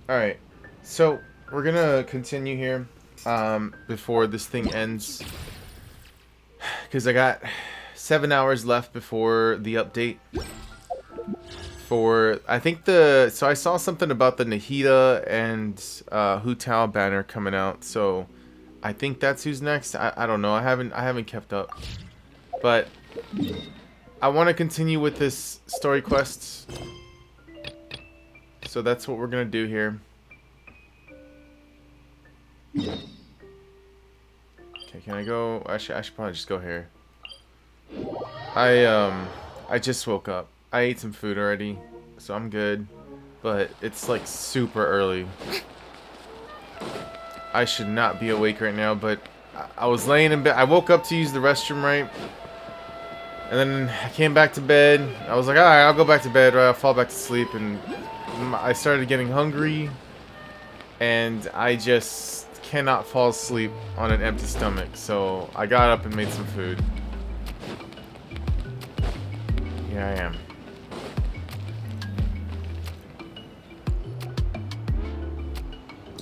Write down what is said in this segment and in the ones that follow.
All right. So we're gonna continue here before this thing ends, because I got 7 hours left before the update. For I think so I saw something about the Nahida and Hu Tao banner coming out. So I think that's who's next. I don't know. I haven't kept up, but I want to continue with this story quest. So that's what we're gonna do here. Okay, can I go? I should probably just go here. I just woke up. I ate some food already, so I'm good. But it's like super early. I should not be awake right now, but I was laying in bed. I woke up to use the restroom, right? And then I came back to bed. I was like, alright, I'll go back to bed, right? I'll fall back to sleep. And I started getting hungry. And I just cannot fall asleep on an empty stomach. So I got up and made some food. Here I am.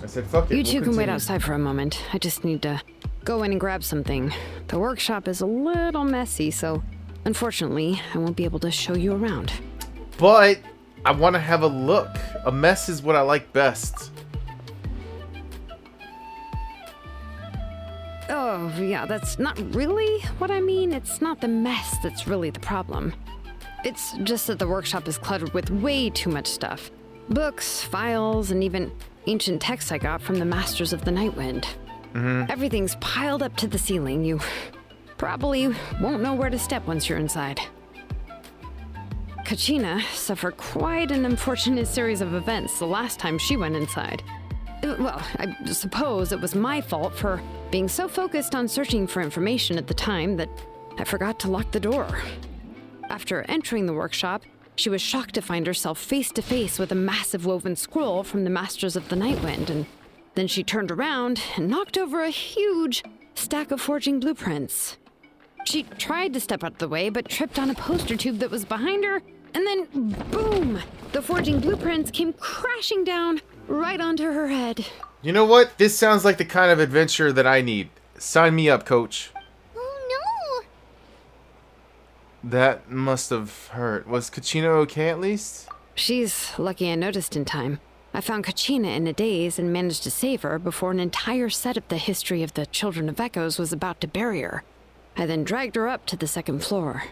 I said, fuck it. You two can wait outside for a moment. I just need to go in and grab something. The workshop is a little messy, so unfortunately, I won't be able to show you around. But I want to have a look. A mess is what I like best. Oh, yeah, that's not really what I mean. It's not the mess that's really the problem. It's just that the workshop is cluttered with way too much stuff. Books, files, and even ancient texts I got from the Masters of the Nightwind. Everything's piled up to the ceiling. You probably won't know where to step once you're inside. Kachina suffered quite an unfortunate series of events the last time she went inside. Well, I suppose it was my fault for being so focused on searching for information at the time that I forgot to lock the door. After entering the workshop, she was shocked to find herself face to face with a massive woven scroll from the Masters of the Nightwind, and then she turned around and knocked over a huge stack of forging blueprints. She tried to step out of the way, but tripped on a poster tube that was behind her, and then boom! The forging blueprints came crashing down right onto her head. You know what? This sounds like the kind of adventure that I need. Sign me up, coach. Oh That must have hurt. Was Kachina okay at least? She's lucky I noticed in time. I found Kachina in a daze and managed to save her before an entire set of the history of the Children of Echoes was about to bury her. I then dragged her up to the second floor.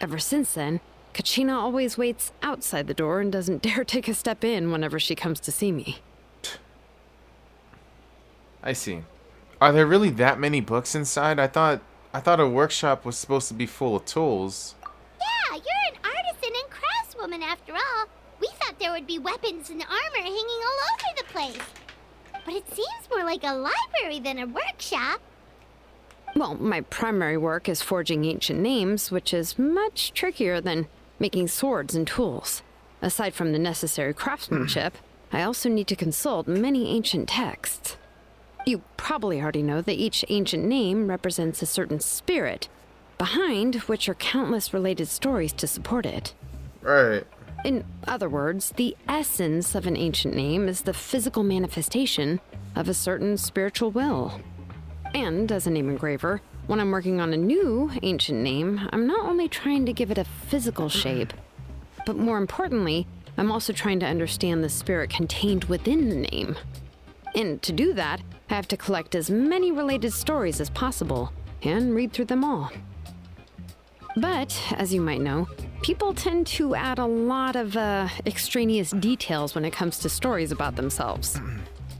Ever since then, Kachina always waits outside the door and doesn't dare take a step in whenever she comes to see me. I see. Are there really that many books inside? I thought a workshop was supposed to be full of tools. yeah, you're an artisan and craftswoman after all. We thought there would be weapons and armor hanging all over the place. But it seems more like a library than a workshop. Well, my primary work is forging ancient names, which is much trickier than making swords and tools. Aside from the necessary craftsmanship, I also need to consult many ancient texts. You probably already know that each ancient name represents a certain spirit, behind which are countless related stories to support it. Right. In other words, the essence of an ancient name is the physical manifestation of a certain spiritual will. And as a name engraver, when I'm working on a new ancient name, I'm not only trying to give it a physical shape, but more importantly, I'm also trying to understand the spirit contained within the name. And to do that, I have to collect as many related stories as possible and read through them all. But, as you might know, people tend to add a lot of extraneous details when it comes to stories about themselves.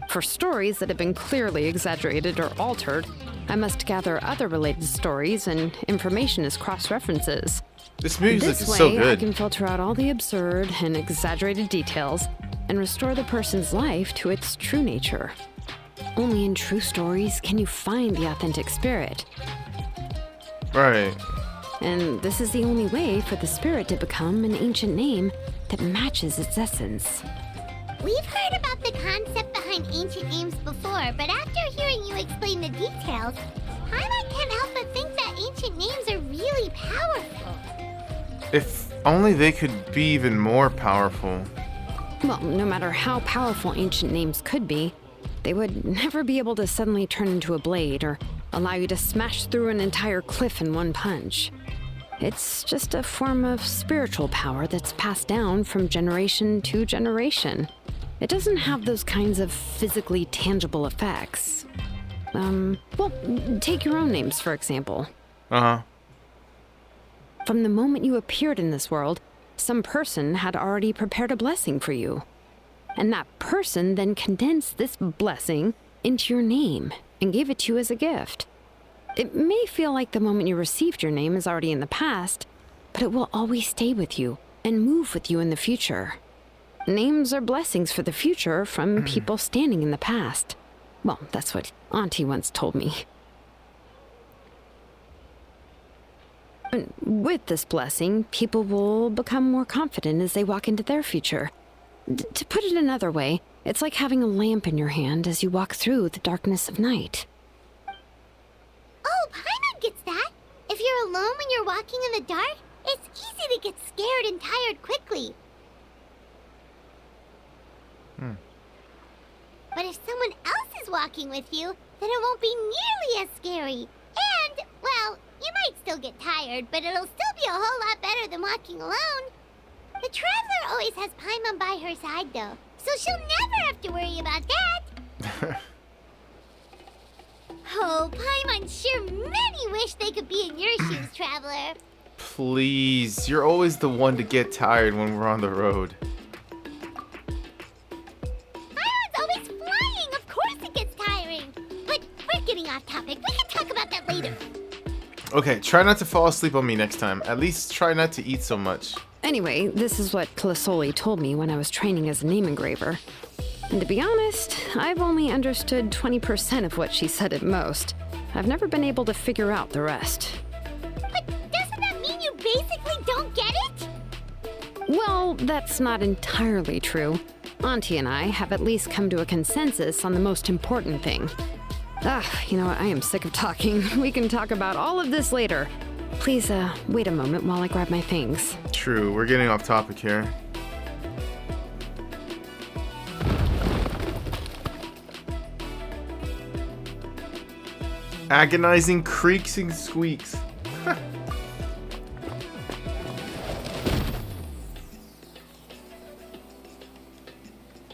For stories that have been clearly exaggerated or altered, I must gather other related stories and information as cross-references. This music This is way, so I good. can filter out all the absurd and exaggerated details and restore the person's life to its true nature. Only in true stories can you find the authentic spirit. Right. And this is the only way for the spirit to become an ancient name that matches its essence. We've heard about the concept behind ancient names before, but after hearing you explain the details, Paimon can't help but think that ancient names are really powerful. If only they could be even more powerful. Well, no matter how powerful ancient names could be, they would never be able to suddenly turn into a blade or allow you to smash through an entire cliff in one punch. It's just a form of spiritual power that's passed down from generation to generation. It doesn't have those kinds of physically tangible effects. Well, take your own names, for example. Uh-huh. From the moment you appeared in this world, some person had already prepared a blessing for you. And that person then condensed this blessing into your name and gave it to you as a gift. It may feel like the moment you received your name is already in the past, but it will always stay with you and move with you in the future. Names are blessings for the future from people standing in the past. Well, that's what Auntie once told me. And with this blessing, people will become more confident as they walk into their future. To put it another way, it's like having a lamp in your hand as you walk through the darkness of night. Oh, Paimon gets that. If you're alone when you're walking in the dark, it's easy to get scared and tired quickly. But if someone else is walking with you, then it won't be nearly as scary. And, well, you might still get tired, but it'll still be a whole lot better than walking alone. The Traveler always has Paimon by her side, though, so she'll never have to worry about that. Oh, Paimon sure many wish they could be in your shoes, Traveler. Please, you're always the one to get tired when we're on the road. Paimon's always flying, of course it gets tiring. But we're getting off topic. We can talk about that later. Okay, try not to fall asleep on me next time. At least try not to eat so much. Anyway, this is what Clisoli told me when I was training as a name engraver. And to be honest, I've only understood 20% of what she said at most. I've never been able to figure out the rest. But doesn't that mean you basically don't get it? Well, that's not entirely true. Auntie and I have at least come to a consensus on the most important thing. You know what? I am sick of talking. We can talk about all of this later. Please, wait a moment while I grab my things. True, we're getting off topic here. Agonizing creaks and squeaks.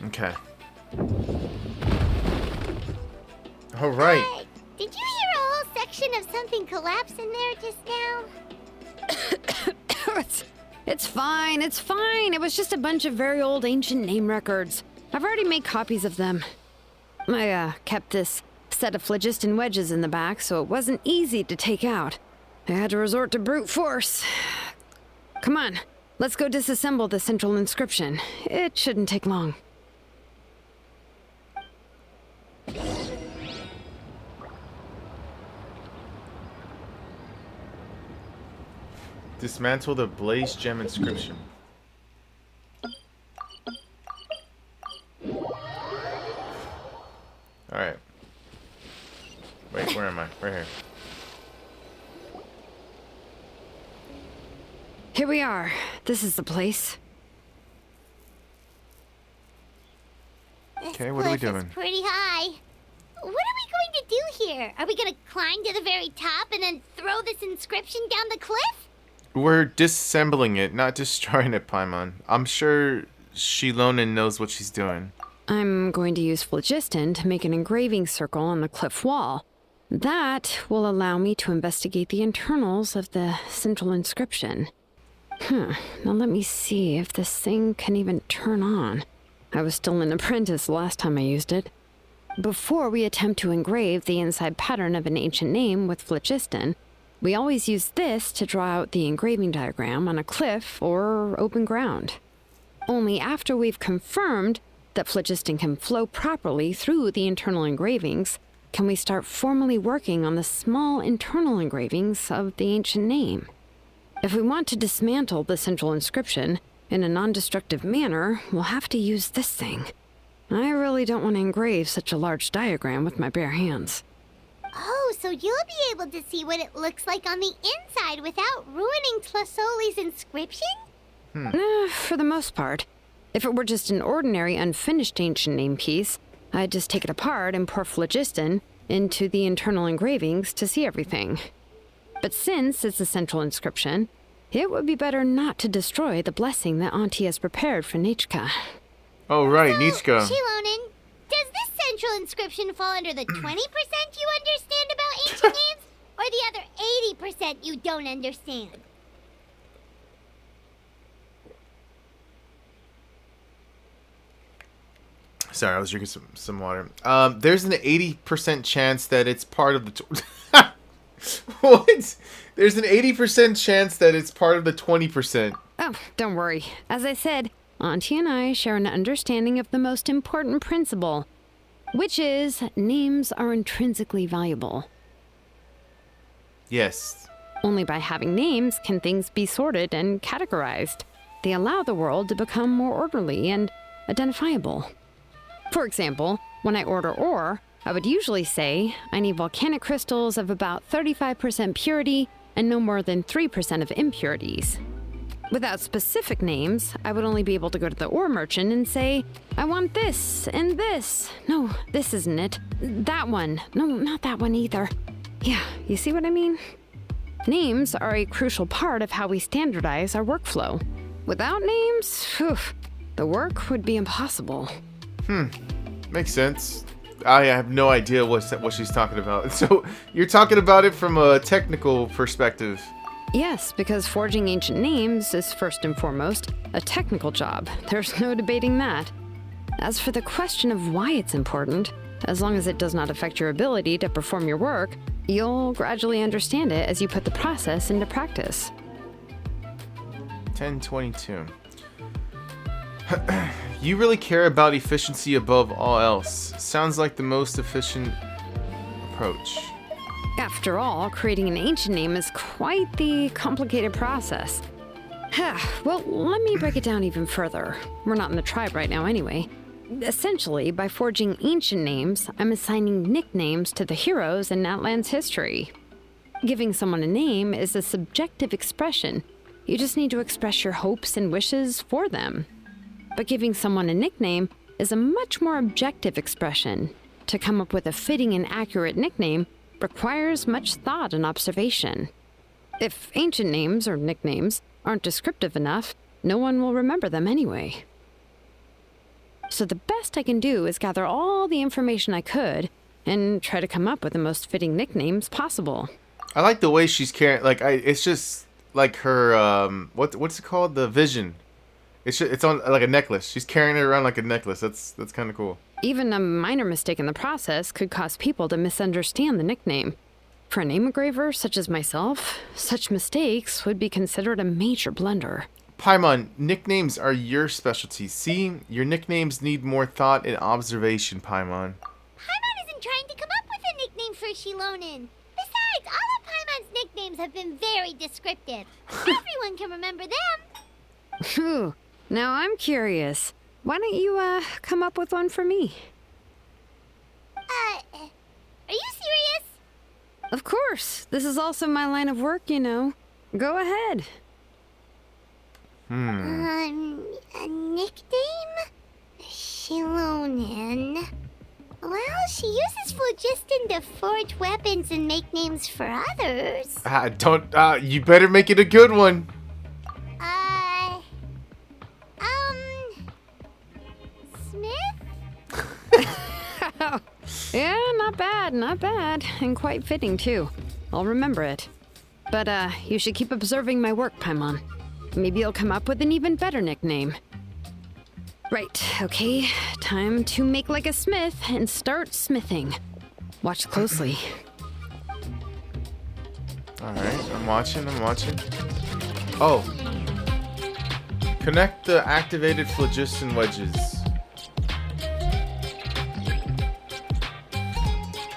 Okay. All right. Did you hear a whole section of something collapse in there just now? It's fine, it's fine. It was just a bunch of very old ancient name records. I've already made copies of them. I, kept this set of phlogiston wedges in the back, so it wasn't easy to take out. I had to resort to brute force. Come on, let's go disassemble the central inscription. It shouldn't take long. Dismantle the Blaze Gem inscription. Alright. Wait, where am I? Right here. Here we are. This is the place. Okay, what are we This cliff doing? is pretty high. What are we going to do here? Are we going to climb to the very top and then throw this inscription down the cliff? We're disassembling it, not destroying it, Paimon. I'm sure Shilonen knows what she's doing. I'm going to use phlogiston to make an engraving circle on the cliff wall. That will allow me to investigate the internals of the central inscription. Now let me see if this thing can even turn on. I was still an apprentice last time I used it. Before we attempt to engrave the inside pattern of an ancient name with phlogiston, we always use this to draw out the engraving diagram on a cliff or open ground. Only after we've confirmed that phlogiston can flow properly through the internal engravings can we start formally working on the small internal engravings of the ancient name. If we want to dismantle the central inscription in a non-destructive manner, we'll have to use this thing. I really don't want to engrave such a large diagram with my bare hands. Oh, so you'll be able to see what it looks like on the inside without ruining Tlasoli's inscription? For the most part. If it were just an ordinary unfinished ancient name piece, I'd just take it apart and pour phlogiston into the internal engravings to see everything. But since it's a central inscription, it would be better not to destroy the blessing that Auntie has prepared for Nichka. Oh, right, So, Nichka. Shilonen, does this central inscription fall under the 20% you understand about ancient names, or the other 80% you don't understand? Sorry, I was drinking some water. There's an 80% chance that it's part of the... What? There's an 80% chance that it's part of the 20%. Oh, don't worry. As I said, Auntie and I share an understanding of the most important principle, which is names are intrinsically valuable. Yes. Only by having names can things be sorted and categorized. They allow the world to become more orderly and identifiable. For example, when I order ore, I would usually say I need volcanic crystals of about 35% purity and no more than 3% of impurities. Without specific names, I would only be able to go to the ore merchant and say, I want this and this. No, this isn't it. That one. No, not that one either. Yeah, you see what I mean? Names are a crucial part of how we standardize our workflow. Without names, the work would be impossible. Makes sense. I have no idea what she's talking about. So, you're talking about it from a technical perspective. Yes, because forging ancient names is first and foremost a technical job. There's no debating that. As for the question of why it's important, as long as it does not affect your ability to perform your work, you'll gradually understand it as you put the process into practice. 1022. You really care about efficiency above all else. Sounds like the most efficient approach. After all, creating an ancient name is quite the complicated process. Well, let me break it down even further. We're not in the tribe right now anyway. Essentially, by forging ancient names, I'm assigning nicknames to the heroes in Natlan's history. Giving someone a name is a subjective expression. You just need to express your hopes and wishes for them. But giving someone a nickname is a much more objective expression. To come up with a fitting and accurate nickname requires much thought and observation. If ancient names or nicknames aren't descriptive enough, no one will remember them anyway. So the best I can do is gather all the information I could and try to come up with the most fitting nicknames possible. I like the way she's carrying. It's just like her. What's it called? The vision. It's on like a necklace. She's carrying it around like a necklace. That's kind of cool. Even a minor mistake in the process could cause people to misunderstand the nickname. For a name engraver such as myself, such mistakes would be considered a major blunder. Paimon, nicknames are your specialty. See, your nicknames need more thought and observation, Paimon. Paimon isn't trying to come up with a nickname for Shilonen. Besides, all of Paimon's nicknames have been very descriptive. Everyone can remember them. Phew. Now I'm curious. Why don't you, come up with one for me? Are you serious? Of course. This is also my line of work, you know. Go ahead. A nickname? Shilonen. Well, she uses phlogiston to forge weapons and make names for others. You better make it a good one. Smith? Yeah, not bad. And quite fitting, too. I'll remember it. But, you should keep observing my work, Paimon. Maybe you'll come up with an even better nickname. Right, okay. Time to make like a smith and start smithing. Watch closely. Alright, I'm watching. Oh. Connect the activated phlogiston wedges.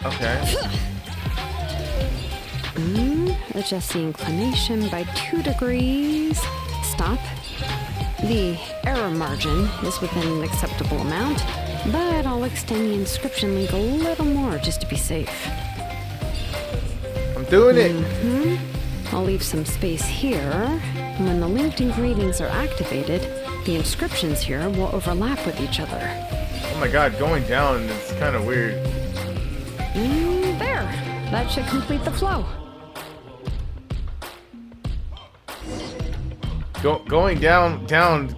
Okay. Adjust the inclination by 2 degrees. Stop. The error margin is within an acceptable amount, but I'll extend the inscription link a little more just to be safe. I'm doing it. I'll leave some space here. When the linked engravings are activated, the inscriptions here will overlap with each other. Oh my god, going down is kind of weird. There. That should complete the flow. Going down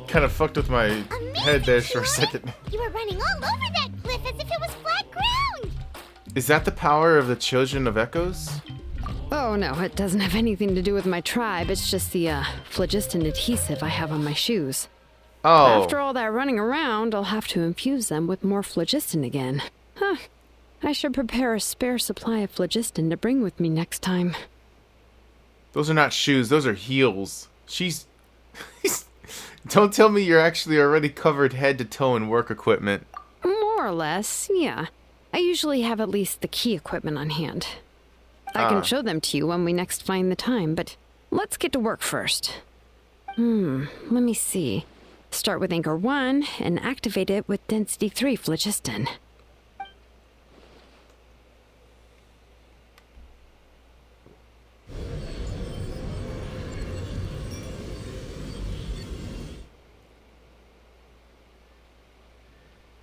kind of fucked with my head there for a Amazing, second. You were running all over that cliff as if it was flat ground. Is that the power of the Children of Echoes? Oh no, it doesn't have anything to do with my tribe. It's just the phlogiston adhesive I have on my shoes. Oh. After all that running around, I'll have to infuse them with more phlogiston again. Huh. I should prepare a spare supply of phlogiston to bring with me next time. Those are not shoes, those are heels. She's... Don't tell me you're actually already covered head to toe in work equipment. More or less, yeah. I usually have at least the key equipment on hand. I can show them to you when we next find the time, but let's get to work first. Let me see. Start with Anchor 1 and activate it with Density 3 phlogiston.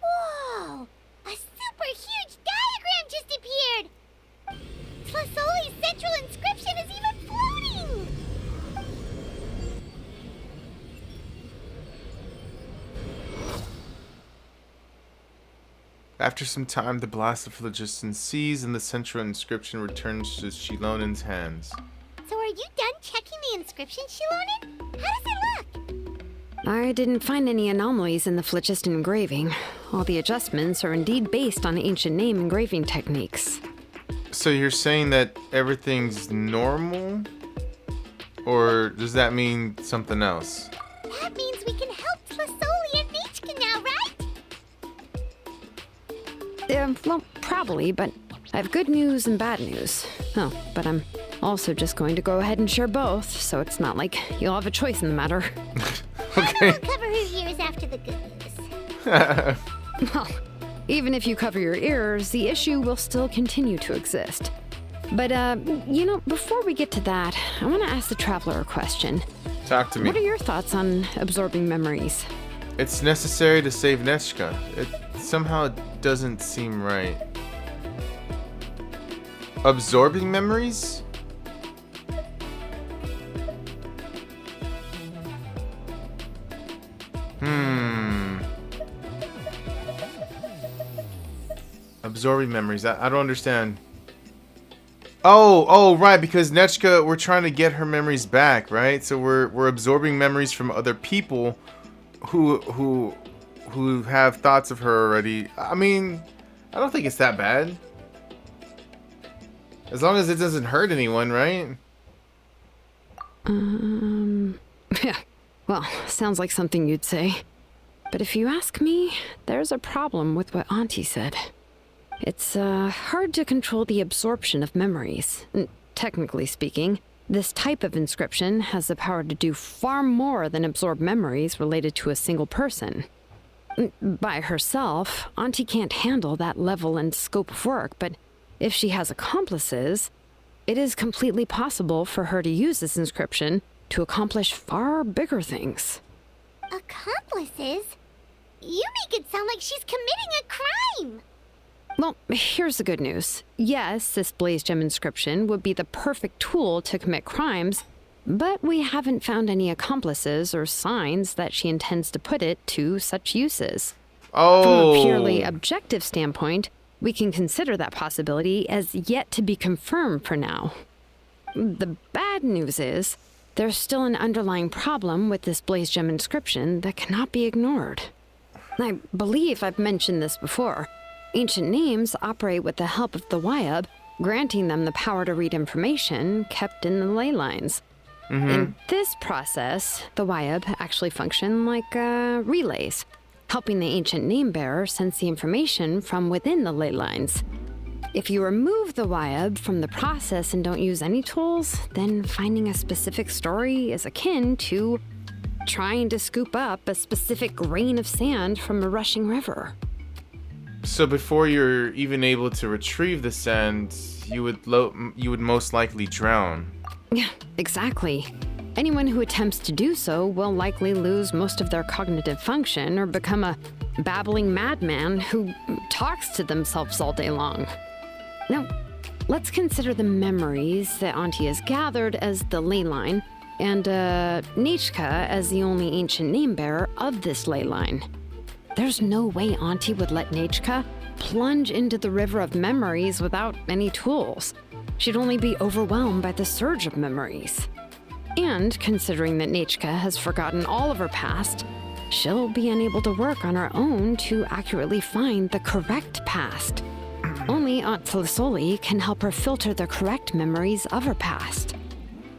Whoa! A super huge diagram just appeared! Tlasoli's central inscription is even floating! After some time, the blast of phlogiston ceases and the central inscription returns to Shilonen's hands. So are you done checking the inscription, Shilonen? How does it look? I didn't find any anomalies in the phlogiston engraving. All the adjustments are indeed based on ancient name engraving techniques. So you're saying that everything's normal? Or does that mean something else? That means we can help Tlasoli and Nichka now, right? Well, probably, but I have good news and bad news. Oh, but I'm also just going to go ahead and share both, so it's not like you'll have a choice in the matter. Okay. I'll cover her ears after the good news. Well, even if you cover your ears, the issue will still continue to exist. But, before we get to that, I want to ask the Traveler a question. Talk to me. What are your thoughts on absorbing memories? It's necessary to save Nechka. It somehow doesn't seem right. Absorbing memories? Absorbing memories. I don't understand. Oh, right, because Nechka, we're trying to get her memories back, right? So we're absorbing memories from other people who have thoughts of her already. I mean, I don't think it's that bad. As long as it doesn't hurt anyone, right? Yeah, well, sounds like something you'd say. But if you ask me, there's a problem with what Auntie said. It's hard to control the absorption of memories. Technically speaking, this type of inscription has the power to do far more than absorb memories related to a single person. By herself, Auntie can't handle that level and scope of work, but if she has accomplices, it is completely possible for her to use this inscription to accomplish far bigger things. Accomplices? You make it sound like she's committing a crime! Well, here's the good news. Yes, this Blaze Gem inscription would be the perfect tool to commit crimes, but we haven't found any accomplices or signs that she intends to put it to such uses. Oh. From a purely objective standpoint, we can consider that possibility as yet to be confirmed for now. The bad news is, there's still an underlying problem with this Blaze Gem inscription that cannot be ignored. I believe I've mentioned this before. Ancient names operate with the help of the Wyab, granting them the power to read information kept in the ley lines. In this process, the Wyab actually function like relays, helping the ancient name bearer sense the information from within the ley lines. If you remove the Wyab from the process and don't use any tools, then finding a specific story is akin to trying to scoop up a specific grain of sand from a rushing river. So before you're even able to retrieve the sand, you would most likely drown. Yeah, exactly. Anyone who attempts to do so will likely lose most of their cognitive function or become a babbling madman who talks to themselves all day long. Now, let's consider the memories that Auntie has gathered as the ley line, and Nichka as the only ancient name bearer of this ley line. There's no way Auntie would let Nichka plunge into the river of memories without any tools. She'd only be overwhelmed by the surge of memories. And considering that Nichka has forgotten all of her past, she'll be unable to work on her own to accurately find the correct past. Only Aunt Tlisoli can help her filter the correct memories of her past.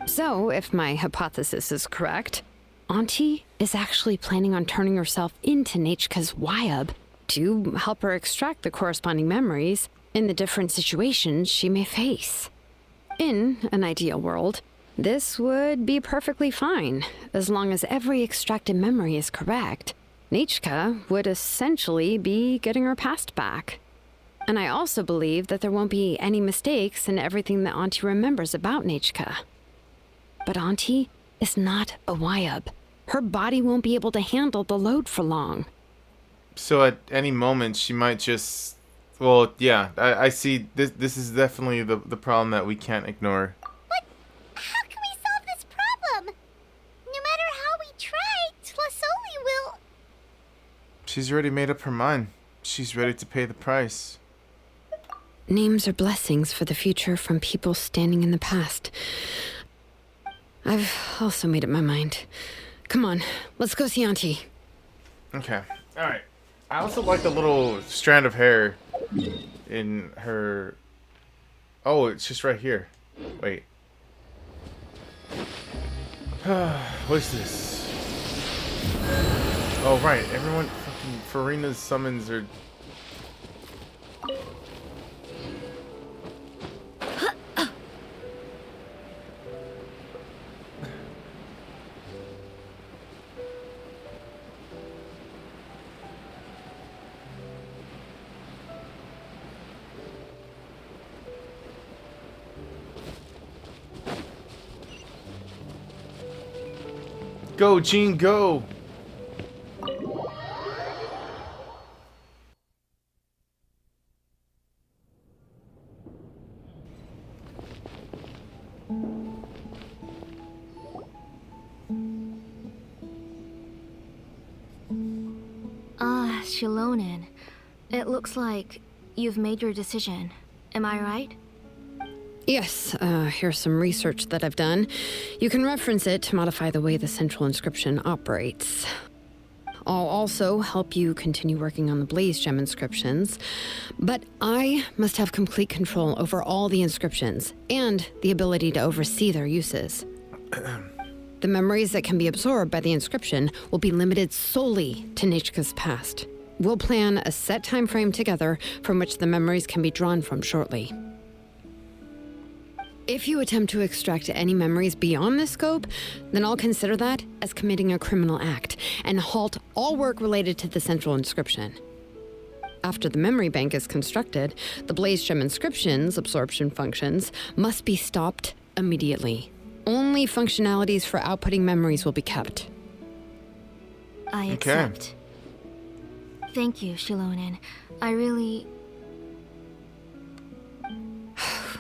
So, if my hypothesis is correct, Auntie is actually planning on turning herself into Nichka's Wyab to help her extract the corresponding memories in the different situations she may face. In an ideal world, this would be perfectly fine. As long as every extracted memory is correct, Nichka would essentially be getting her past back. And I also believe that there won't be any mistakes in everything that Auntie remembers about Nichka. But Auntie is not a Wyab. Her body won't be able to handle the load for long. So at any moment, she might just... Well, yeah, I see. This is definitely the problem that we can't ignore. But how can we solve this problem? No matter how we try, Tlasoli will... She's already made up her mind. She's ready to pay the price. Names are blessings for the future from people standing in the past. I've also made up my mind. Come on, let's go see Auntie. Okay, alright. I also like the little strand of hair in her... Oh, it's just right here. Wait. What is this? Oh, right. Everyone... Fucking Farina's summons are... Go, Gene, go! Shilonen. It looks like you've made your decision. Am I right? Yes, here's some research that I've done. You can reference it to modify the way the central inscription operates. I'll also help you continue working on the Blaze Gem inscriptions, but I must have complete control over all the inscriptions and the ability to oversee their uses. The memories that can be absorbed by the inscription will be limited solely to Nichka's past. We'll plan a set time frame together from which the memories can be drawn from shortly. If you attempt to extract any memories beyond this scope, then I'll consider that as committing a criminal act and halt all work related to the central inscription. After the memory bank is constructed, the Blaze Gem inscription's absorption functions must be stopped immediately. Only functionalities for outputting memories will be kept. I accept. Thank you, Shilonen. I really...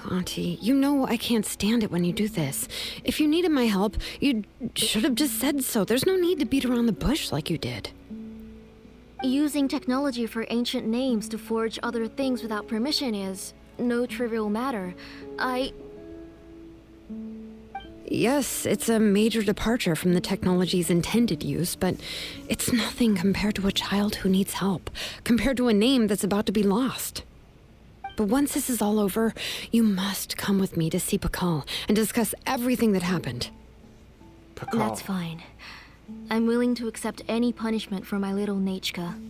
Auntie, you know I can't stand it when you do this. If you needed my help, you should have just said so. There's no need to beat around the bush like you did. Using technology for ancient names to forge other things without permission is no trivial matter. Yes, it's a major departure from the technology's intended use, but it's nothing compared to a child who needs help, compared to a name that's about to be lost. But once this is all over, you must come with me to see Pakal and discuss everything that happened. Pakal. That's fine. I'm willing to accept any punishment for my little Nichka.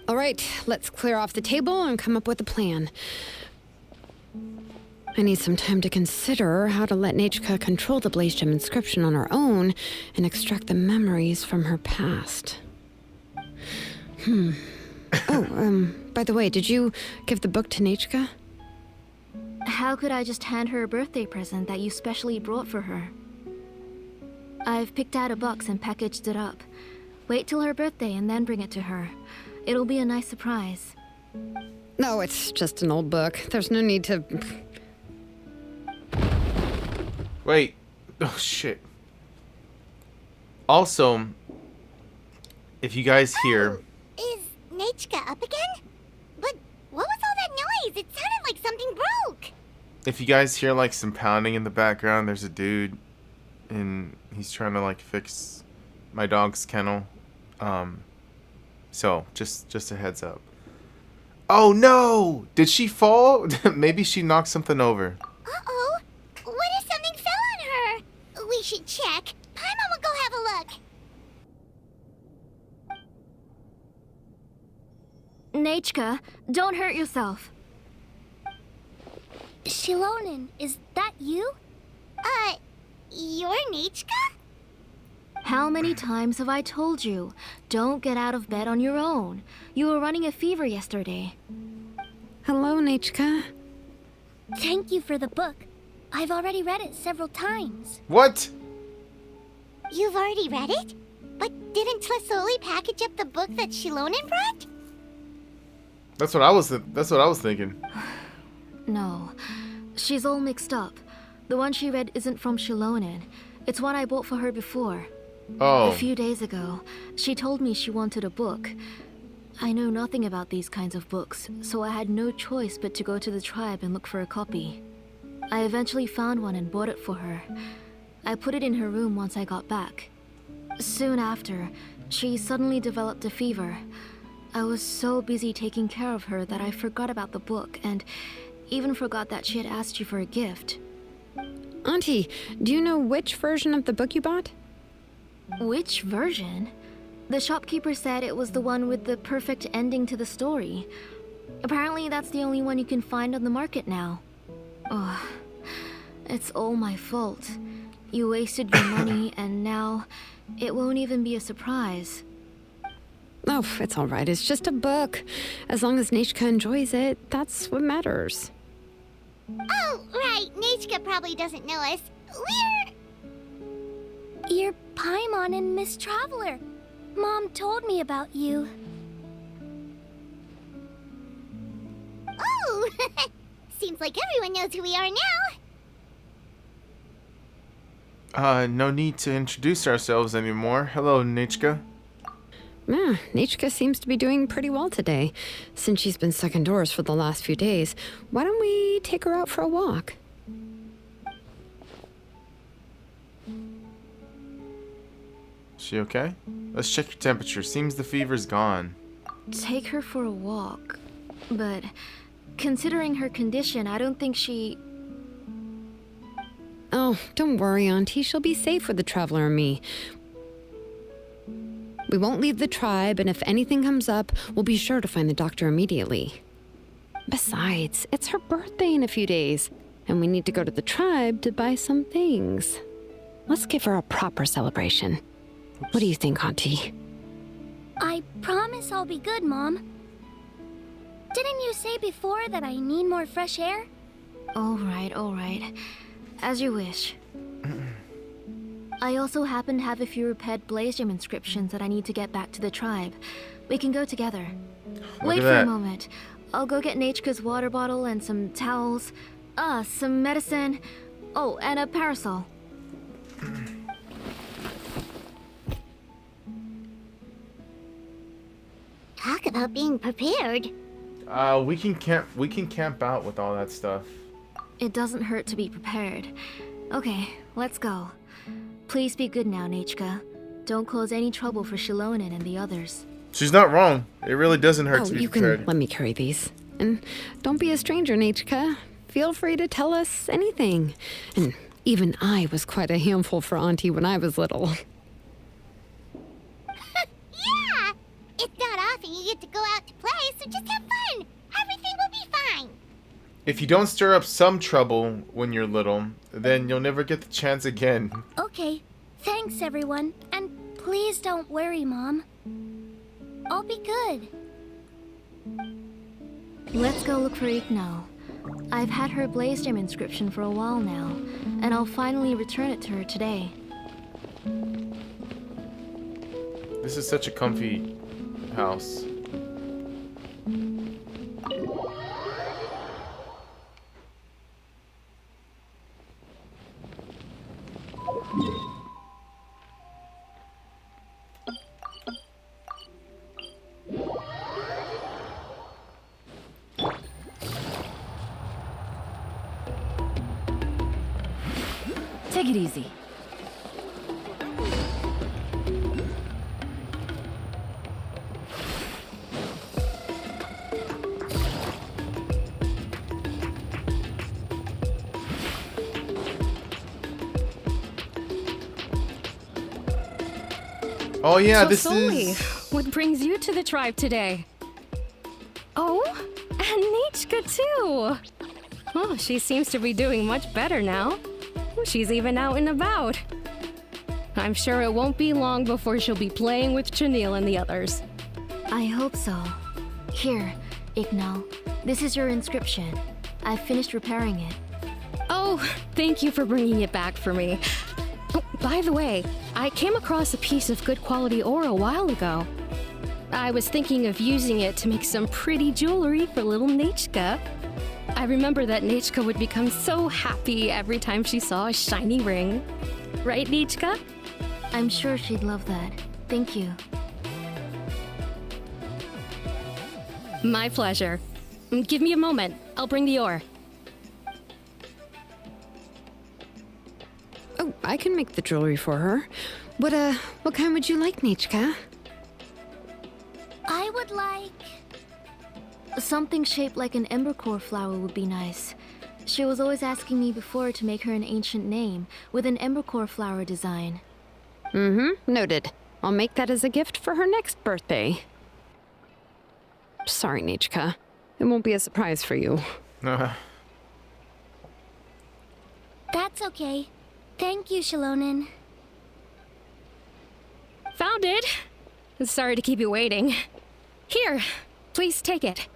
All right, let's clear off the table and come up with a plan. I need some time to consider how to let Nichka control the Blaze Gem inscription on her own and extract the memories from her past. By the way, did you give the book to Nichka? How could I just hand her a birthday present that you specially brought for her? I've picked out a box and packaged it up. Wait till her birthday and then bring it to her. It'll be a nice surprise. No, it's just an old book. There's no need to... Wait. Oh, shit. Also, if you guys hear... Is Nachka up again? But what was all that noise? It sounded like something broke. If you guys hear, like, some pounding in the background, there's a dude, and he's trying to, like, fix my dog's kennel. So, just a heads up. Oh, no! Did she fall? Maybe she knocked something over. Uh-oh. What if something fell on her? We should check. Paimon will go have a look. Nachka, don't hurt yourself. Shilonen, is that you? You're Nachka? How many times have I told you? Don't get out of bed on your own. You were running a fever yesterday. Hello, Nachka. Thank you for the book. I've already read it several times. What? You've already read it? But didn't Tlesoli package up the book that Shilonen brought? That's what I was thinking. No, she's all mixed up. The one she read isn't from Shilonen. It's one I bought for her before. Oh. A few days ago, she told me she wanted a book. I know nothing about these kinds of books, so I had no choice but to go to the tribe and look for a copy. I eventually found one and bought it for her. I put it in her room once I got back. Soon after, she suddenly developed a fever. I was so busy taking care of her that I forgot about the book and even forgot that she had asked you for a gift. Auntie, do you know which version of the book you bought? Which version? The shopkeeper said it was the one with the perfect ending to the story. Apparently that's the only one you can find on the market now. Ugh. It's all my fault. You wasted your money and now it won't even be a surprise. Oh, it's all right. It's just a book. As long as Nachka enjoys it, that's what matters. Oh, right. Nachka probably doesn't know us. You're Paimon and Miss Traveler. Mom told me about you. Oh! Seems like everyone knows who we are now. No need to introduce ourselves anymore. Hello, Nachka. Yeah, Nachka seems to be doing pretty well today. Since she's been stuck indoors for the last few days, why don't we take her out for a walk? She okay? Let's check your temperature. Seems the fever's gone. Take her for a walk. But considering her condition, I don't think she... Oh, don't worry, Auntie. She'll be safe with the Traveler and me. We won't leave the tribe, and if anything comes up, we'll be sure to find the doctor immediately. Besides, it's her birthday in a few days, and we need to go to the tribe to buy some things. Let's give her a proper celebration. What do you think, Auntie? I promise I'll be good, Mom. Didn't you say before that I need more fresh air? All right. As you wish. I also happen to have a few repaired blaze gem inscriptions that I need to get back to the tribe. We can go together. Wait for a moment. I'll go get Nachka's water bottle and some towels. Some medicine. Oh, and a parasol. Talk about being prepared. We can camp out with all that stuff. It doesn't hurt to be prepared. Okay, let's go. Please be good now, Nachka. Don't cause any trouble for Shilonen and the others. She's not wrong. It really doesn't hurt to be you prepared. can let me carry these. And don't be a stranger, Nachka. Feel free to tell us anything. And even I was quite a handful for Auntie when I was little. Yeah! It's not often you get to go out to play, so just have fun. Everything will be fine. If you don't stir up some trouble when you're little, then you'll never get the chance again. Okay. Thanks, everyone. And please don't worry, Mom. I'll be good. Let's go look for Igno. I've had her blaze gem inscription for a while now, and I'll finally return it to her today. This is such a comfy house. Take it easy. Oh yeah, So this Soli, is... what brings you to the tribe today? Oh, and Nichka too. Oh, she seems to be doing much better now. She's even out and about. I'm sure it won't be long before she'll be playing with Chanil and the others. I hope so. Here, Ignal. This is your inscription. I finished repairing it. Oh, thank you for bringing it back for me. Oh, by the way, I came across a piece of good quality ore a while ago. I was thinking of using it to make some pretty jewelry for little Nichka. I remember that Nichka would become so happy every time she saw a shiny ring. Right, Nichka? I'm sure she'd love that. Thank you. My pleasure. Give me a moment. I'll bring the ore. Oh, I can make the jewelry for her. What kind would you like, Nichka? I would like... Something shaped like an embercore flower would be nice. She was always asking me before to make her an ancient name with an embercore flower design. Noted. I'll make that as a gift for her next birthday. Sorry, Nichka. It won't be a surprise for you. That's okay. Thank you, Shalonen. Found it. Sorry to keep you waiting. Here, please take it.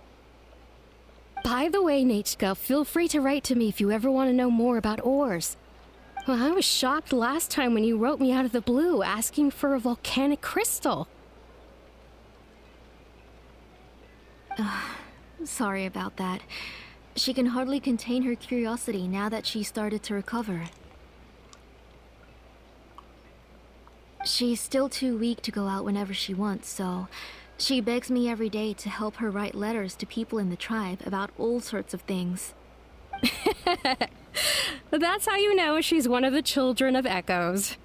By the way, Nichka, feel free to write to me if you ever want to know more about ores. Well, I was shocked last time when you wrote me out of the blue asking for a volcanic crystal. Sorry about that. She can hardly contain her curiosity now that she started to recover. She's still too weak to go out whenever she wants, so she begs me every day to help her write letters to people in the tribe about all sorts of things. That's how you know she's one of the children of Echoes.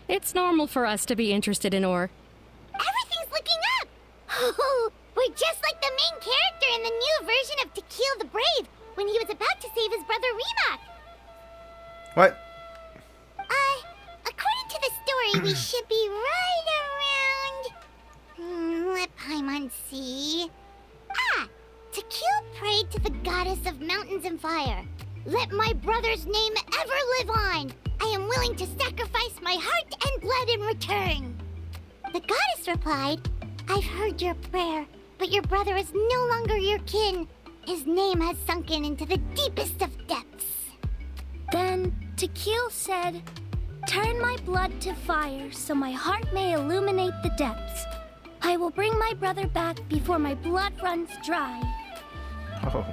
It's normal for us to be interested in ore. Everything's looking up! Oh, we're just like the main character in the new version of To Kill the Brave when he was about to save his brother Remak. What? According to the story, we should be right around... let Paimon see... To Kill prayed to the goddess of mountains and fire. Let my brother's name ever live on. I am willing to sacrifice my heart and blood in return. The goddess replied, I've heard your prayer, but your brother is no longer your kin. His name has sunken into the deepest of depths. Then To Kill said, turn my blood to fire so my heart may illuminate the depths. I will bring my brother back before my blood runs dry. Oh.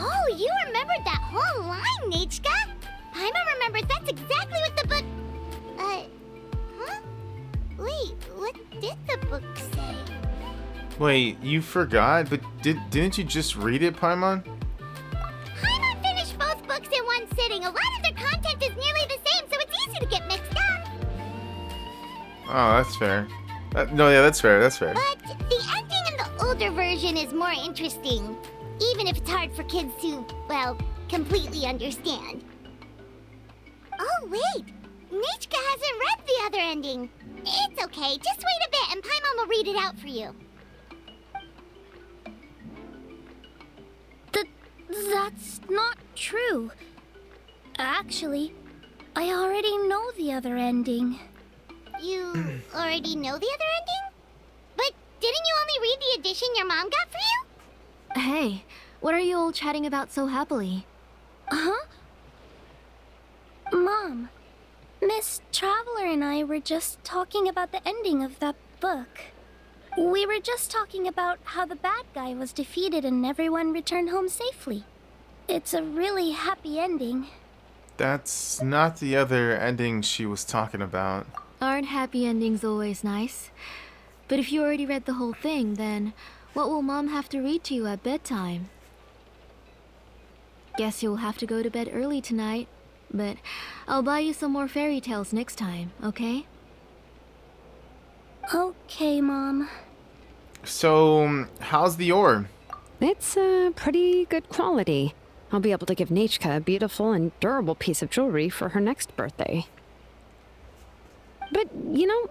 Oh, you remembered that whole line, Nichka? Paimon remembers that's exactly what the book... huh? Wait, what did the book say? Wait, you forgot? But didn't you just read it, Paimon? Paimon finished both books in one sitting. A lot of their content is nearly the same, so it's easy to get mixed up. Oh, that's fair. No, yeah, that's fair, that's fair. But the ending in the older version is more interesting, even if it's hard for kids to, well, completely understand. Oh, wait! Nichka hasn't read the other ending. It's okay, just wait a bit and Paimon will read it out for you. That's not true. Actually, I already know the other ending. You already know the other ending? But didn't you only read the edition your mom got for you? Hey, what are you all chatting about so happily? Huh? Mom, Miss Traveler and I were just talking about the ending of that book. We were just talking about how the bad guy was defeated and everyone returned home safely. It's a really happy ending. That's not the other ending she was talking about. Aren't happy endings always nice? But if you already read the whole thing, then what will Mom have to read to you at bedtime? Guess you'll have to go to bed early tonight, but I'll buy you some more fairy tales next time, okay? Okay, Mom. So, how's the ore? It's pretty good quality. I'll be able to give Nachka a beautiful and durable piece of jewelry for her next birthday. But,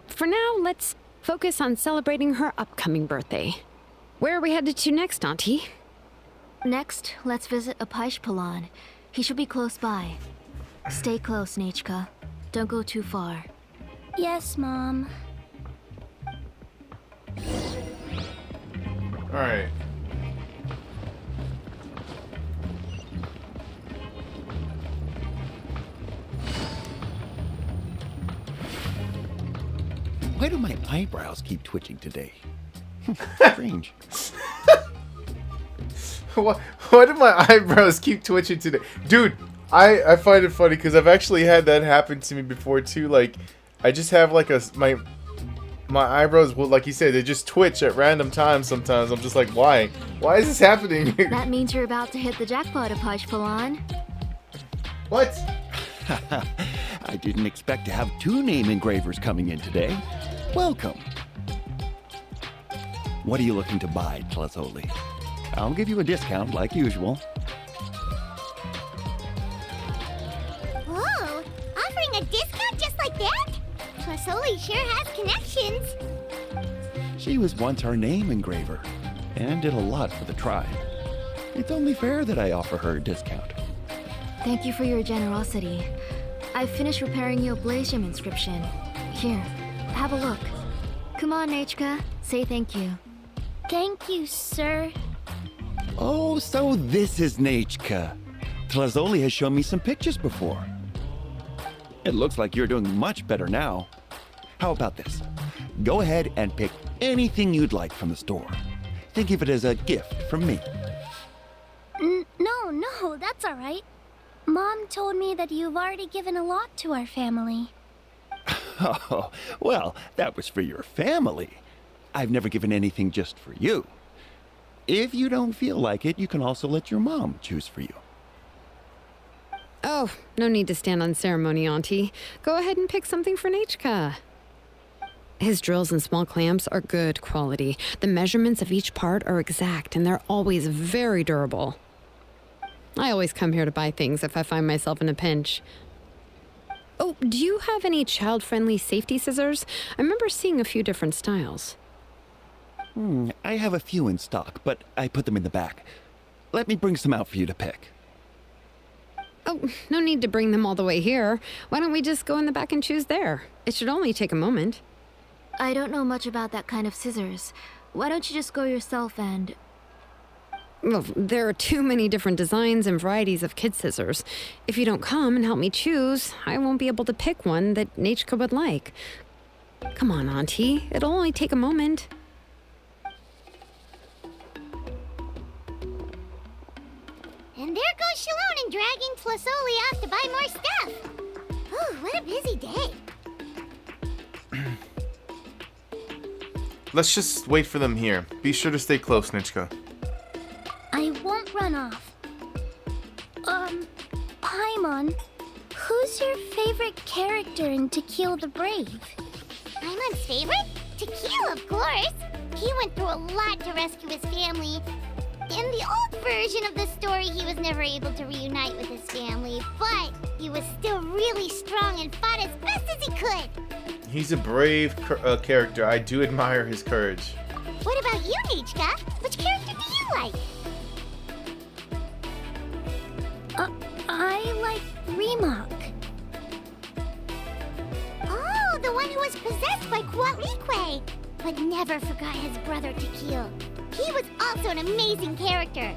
for now, let's focus on celebrating her upcoming birthday. Where are we headed to next, Auntie? Next, let's visit Apishpalan. He should be close by. Stay close, Nachka. Don't go too far. Yes, Mom. Alright. Why do my eyebrows keep twitching today? Strange. Why do my eyebrows keep twitching today? Dude, I find it funny because I've actually had that happen to me before too. Like, I just have like my eyebrows will, like you said, they just twitch at random times sometimes. I'm just like, why? Why is this happening? That means you're about to hit the jackpot, Apishpalan. What? I didn't expect to have 2 name engravers coming in today. Welcome. What are you looking to buy, Tlazoli? I'll give you a discount like usual. Whoa, offering a discount just like that? Tlasoli sure has connections. She was once our name engraver and did a lot for the tribe. It's only fair that I offer her a discount. Thank you for your generosity. I've finished repairing your Blasium inscription. Here, have a look. Come on, Nachka. Say thank you. Thank you, sir. Oh, so this is Nachka. Tlazoli has shown me some pictures before. It looks like you're doing much better now. How about this? Go ahead and pick anything you'd like from the store. Think of it as a gift from me. No, that's all right. Mom told me that you've already given a lot to our family. Oh, well, that was for your family. I've never given anything just for you. If you don't feel like it, you can also let your mom choose for you. Oh, no need to stand on ceremony, Auntie. Go ahead and pick something for Nachka. His drills and small clamps are good quality. The measurements of each part are exact, and they're always very durable. I always come here to buy things if I find myself in a pinch. Oh, do you have any child-friendly safety scissors? I remember seeing a few different styles. I have a few in stock, but I put them in the back. Let me bring some out for you to pick. Oh, no need to bring them all the way here. Why don't we just go in the back and choose there? It should only take a moment. I don't know much about that kind of scissors. Why don't you just go yourself and... Well, there are too many different designs and varieties of kid scissors. If you don't come and help me choose, I won't be able to pick one that Nachka would like. Come on, Auntie. It'll only take a moment. And there goes Shalon and dragging Tlasoli off to buy more stuff. Ooh, what a busy day. Let's just wait for them here. Be sure to stay close, Nichka. I won't run off. Paimon, who's your favorite character in To Kill the Brave? Paimon's favorite? Tequila, of course. He went through a lot to rescue his family. In the old version of the story, he was never able to reunite with his family, but he was still really strong and fought as best as he could. He's a brave character. I do admire his courage. What about you, Nichka? Which character do you like? I like Remak. Oh, the one who was possessed by Quatlique, but never forgot his brother Tequil. He was also an amazing character.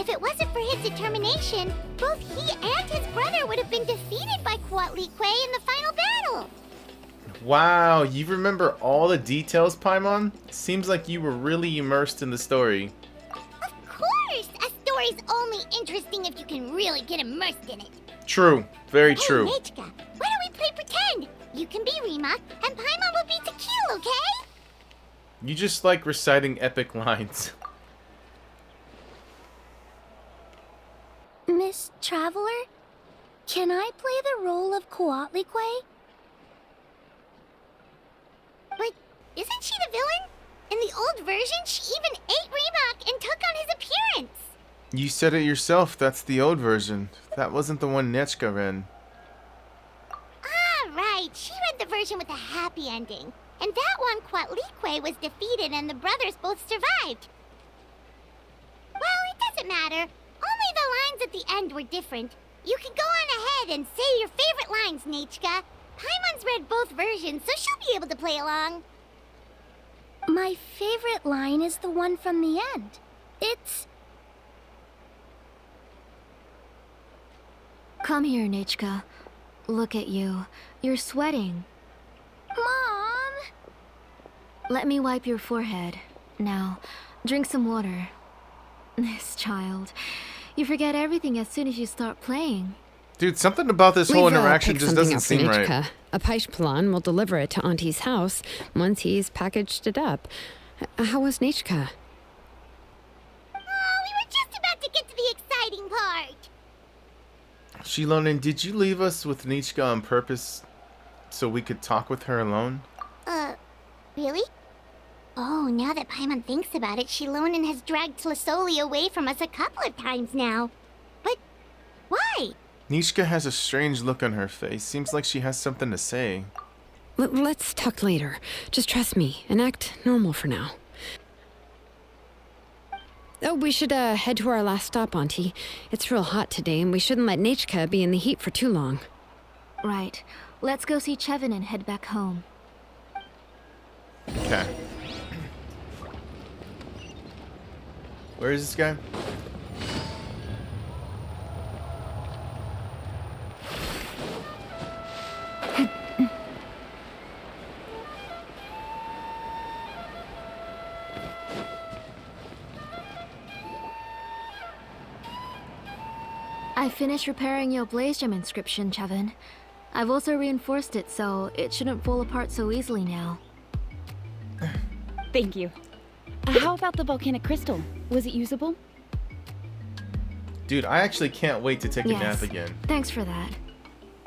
If it wasn't for his determination, both he and his brother would have been defeated by Kuatli Kuei in the final battle. Wow, you remember all the details, Paimon? Seems like you were really immersed in the story. Of course! A story's only interesting if you can really get immersed in it. True. Very true. Hey, Nechka, why don't we play pretend? You can be Rima, and Paimon will be Tequila, okay? You just like reciting epic lines. Miss Traveler, can I play the role of Kuatli Kuei? But isn't she the villain? In the old version, she even ate Reebok and took on his appearance. You said it yourself, that's the old version. That wasn't the one Nechka ran. Ah, right. She read the version with a happy ending. And that one, Kuatli was defeated and the brothers both survived. Well, it doesn't matter. Only the lines at the end were different. You can go on ahead and say your favorite lines, Nechka. Paimon's read both versions, so she'll be able to play along. My favorite line is the one from the end. It's... Come here, Nechka. Look at you. You're sweating. Mom! Let me wipe your forehead. Now, drink some water. This child. You forget everything as soon as you start playing. Dude, something about this whole We've, interaction picked just something doesn't up for seem right. Nechka. A Paishpalan will deliver it to Auntie's house once he's packaged it up. How was Nechka? Oh, we were just about to get to the exciting part. Shilonen, did you leave us with Nechka on purpose so we could talk with her alone? Really? Oh, now that Paimon thinks about it, Shilonen has dragged Tlisoli away from us a couple of times now. But why? Nechka has a strange look on her face. Seems like she has something to say. Let's talk later. Just trust me and act normal for now. Oh, we should head to our last stop, Auntie. It's real hot today, and we shouldn't let Nechka be in the heat for too long. Right. Let's go see Chevin and head back home. Okay. Where is this guy? I finished repairing your Blaze Gem inscription, Chevin. I've also reinforced it so it shouldn't fall apart so easily now. Thank you. How about the volcanic crystal? Was it usable? Dude, I actually can't wait to take a Yes. nap again. Thanks for that.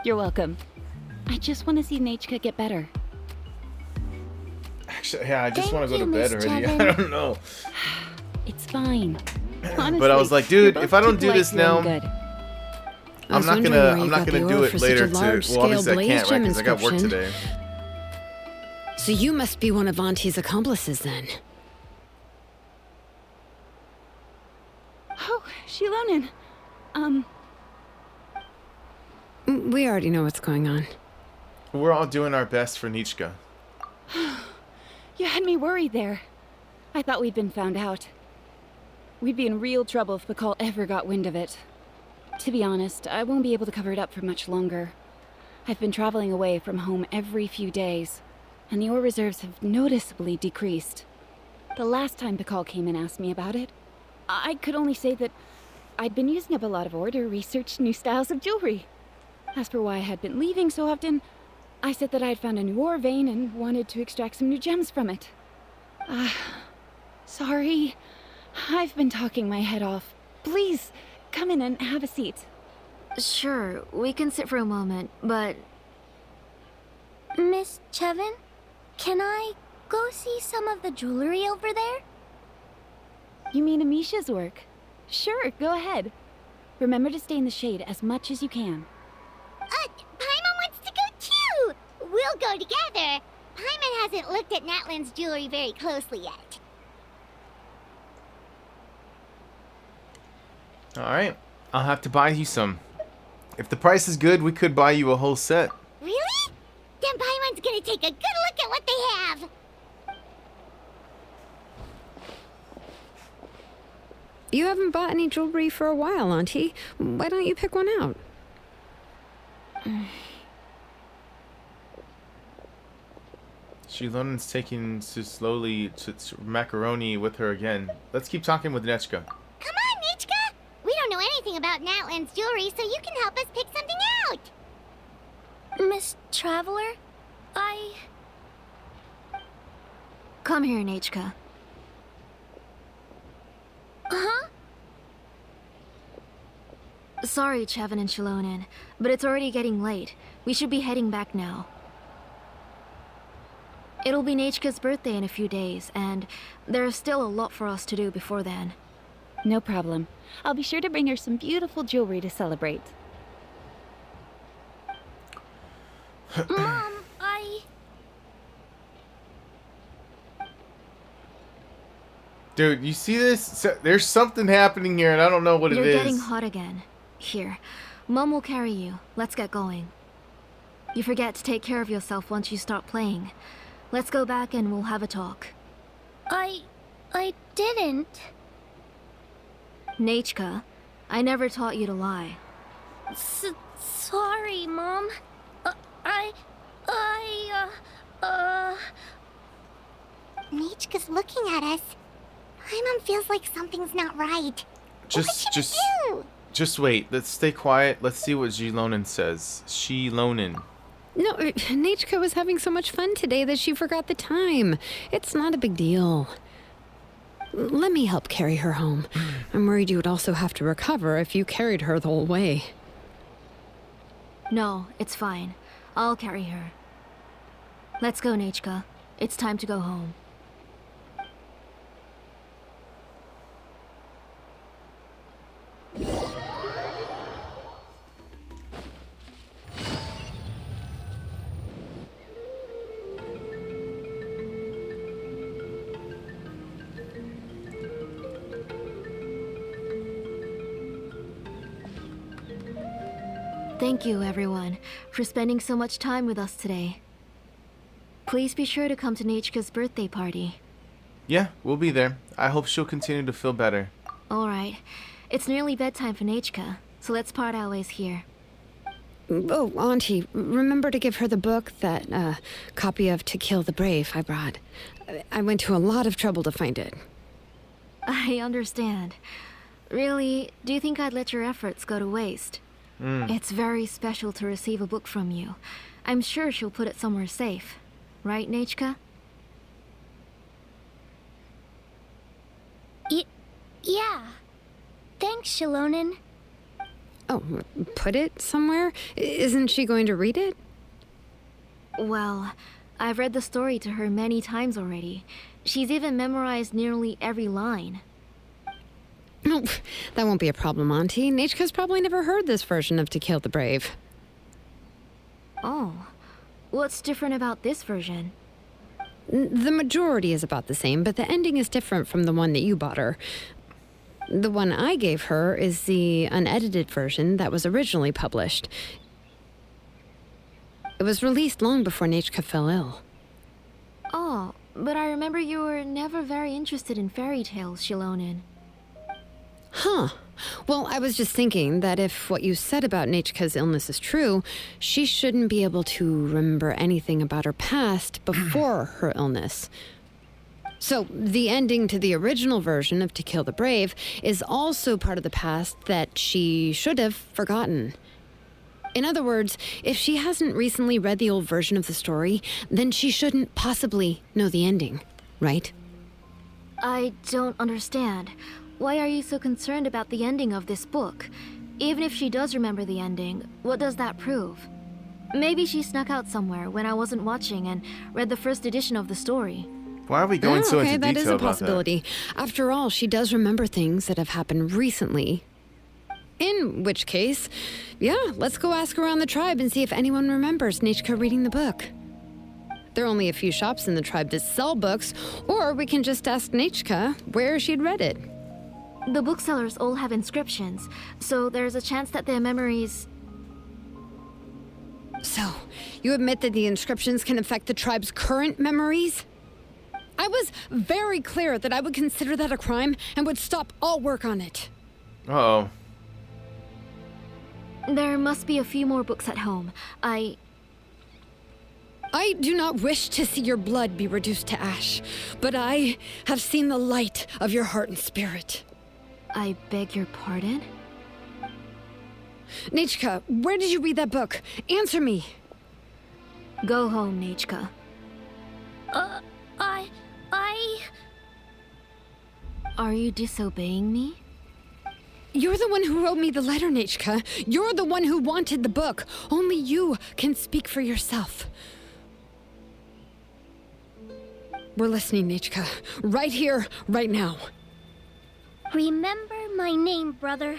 You're welcome. I just want to see Nechka get better. Actually, yeah, I just Thank want to go you, to bed Miss already. Chevin. I don't know. It's fine. Honestly, But I was like, you're dude, both if I don't too do this polite and now, good. I was I'm wondering not where you got the gonna do ore it for later. such a large-scale Obviously I Blaze can't, right? Gem Because I got work inscription. today. So you must be one of Auntie's accomplices then. Oh, Shilonen. We already know what's going on. We're all doing our best for Nechka. You had me worried there. I thought we'd been found out. We'd be in real trouble if Bakal ever got wind of it. To be honest, I won't be able to cover it up for much longer. I've been traveling away from home every few days, and the ore reserves have noticeably decreased. The last time Bakal came and asked me about it, I could only say that I'd been using up a lot of ore to research new styles of jewelry. As for why I had been leaving so often, I said that I'd found a new ore vein and wanted to extract some new gems from it. Sorry. I've been talking my head off. Please, come in and have a seat. Sure, we can sit for a moment, but Miss Chevin, can I go see some of the jewelry over there? You mean Amisha's work? Sure, go ahead. Remember to stay in the shade as much as you can. Paimon wants to go too! We'll go together. Paimon hasn't looked at Natlan's jewelry very closely yet. Alright, I'll have to buy you some. If the price is good, we could buy you a whole set. Really? Then Paimon's gonna take a good look at what they have. You haven't bought any jewelry for a while, Auntie. Why don't you pick one out? Shilonen's taking to slowly to macaroni with her again. Let's keep talking with Nechka. Come on, Nichka! We don't know anything about Natlan's jewelry, so you can help us pick something out! Miss Traveler, Come here, Nechka. Huh? Sorry, Chevin and Shilonen, but it's already getting late. We should be heading back now. It'll be Nechka's birthday in a few days, and there's still a lot for us to do before then. No problem. I'll be sure to bring her some beautiful jewelry to celebrate. Mom, Dude, you see this? There's something happening here, and I don't know what it is. You're getting hot again. Here, Mom will carry you. Let's get going. You forget to take care of yourself once you start playing. Let's go back and we'll have a talk. I didn't. Nechka, I never taught you to lie. Sorry, Mom. Nichka's looking at us. Paimon feels like something's not right. What should we do? Just wait. Let's stay quiet. Let's see what Shilonen says. Shilonen. No, Nechka was having so much fun today that she forgot the time. It's not a big deal. Let me help carry her home. I'm worried you would also have to recover if you carried her the whole way. No, it's fine. I'll carry her. Let's go, Nechka. It's time to go home. Thank you, everyone, for spending so much time with us today. Please be sure to come to Nechka's birthday party. Yeah, we'll be there. I hope she'll continue to feel better. Alright. It's nearly bedtime for Nechka, so let's part our ways here. Oh, Auntie, remember to give her the book, that copy of To Kill the Brave I brought. I went to a lot of trouble to find it. I understand. Really, do you think I'd let your efforts go to waste? It's very special to receive a book from you. I'm sure she'll put it somewhere safe. Right, Nechka? Yeah. Thanks, Shilonen. Oh, put it somewhere? Isn't she going to read it? Well, I've read the story to her many times already. She's even memorized nearly every line. Oh, that won't be a problem, Auntie. Nechka's probably never heard this version of To Kill the Brave. Oh. What's different about this version? The majority is about the same, but the ending is different from the one that you bought her. The one I gave her is the unedited version that was originally published. It was released long before Nechka fell ill. Oh, but I remember you were never very interested in fairy tales, Shilonen. Huh. Well, I was just thinking that if what you said about Nechka's illness is true, she shouldn't be able to remember anything about her past before her illness. So, the ending to the original version of To Kill the Brave is also part of the past that she should have forgotten. In other words, if she hasn't recently read the old version of the story, then she shouldn't possibly know the ending, right? I don't understand. Why are you so concerned about the ending of this book? Even if she does remember the ending, what does that prove? Maybe she snuck out somewhere when I wasn't watching and read the first edition of the story. Why are we going so into that is detail a about possibility. After all, she does remember things that have happened recently. In which case, yeah, let's go ask around the tribe and see if anyone remembers Nechka reading the book. There are only a few shops in the tribe that sell books, or we can just ask Nechka where she'd read it. The booksellers all have inscriptions, so there's a chance that their memories... So, you admit that the inscriptions can affect the tribe's current memories? I was very clear that I would consider that a crime and would stop all work on it. Uh-oh. There must be a few more books at home. I do not wish to see your blood be reduced to ash, but I have seen the light of your heart and spirit. I beg your pardon? Nechka, where did you read that book? Answer me. Go home, Nechka. Are you disobeying me? You're the one who wrote me the letter, Nechka. You're the one who wanted the book. Only you can speak for yourself. We're listening, Nechka. Right here, right now. Remember my name, brother.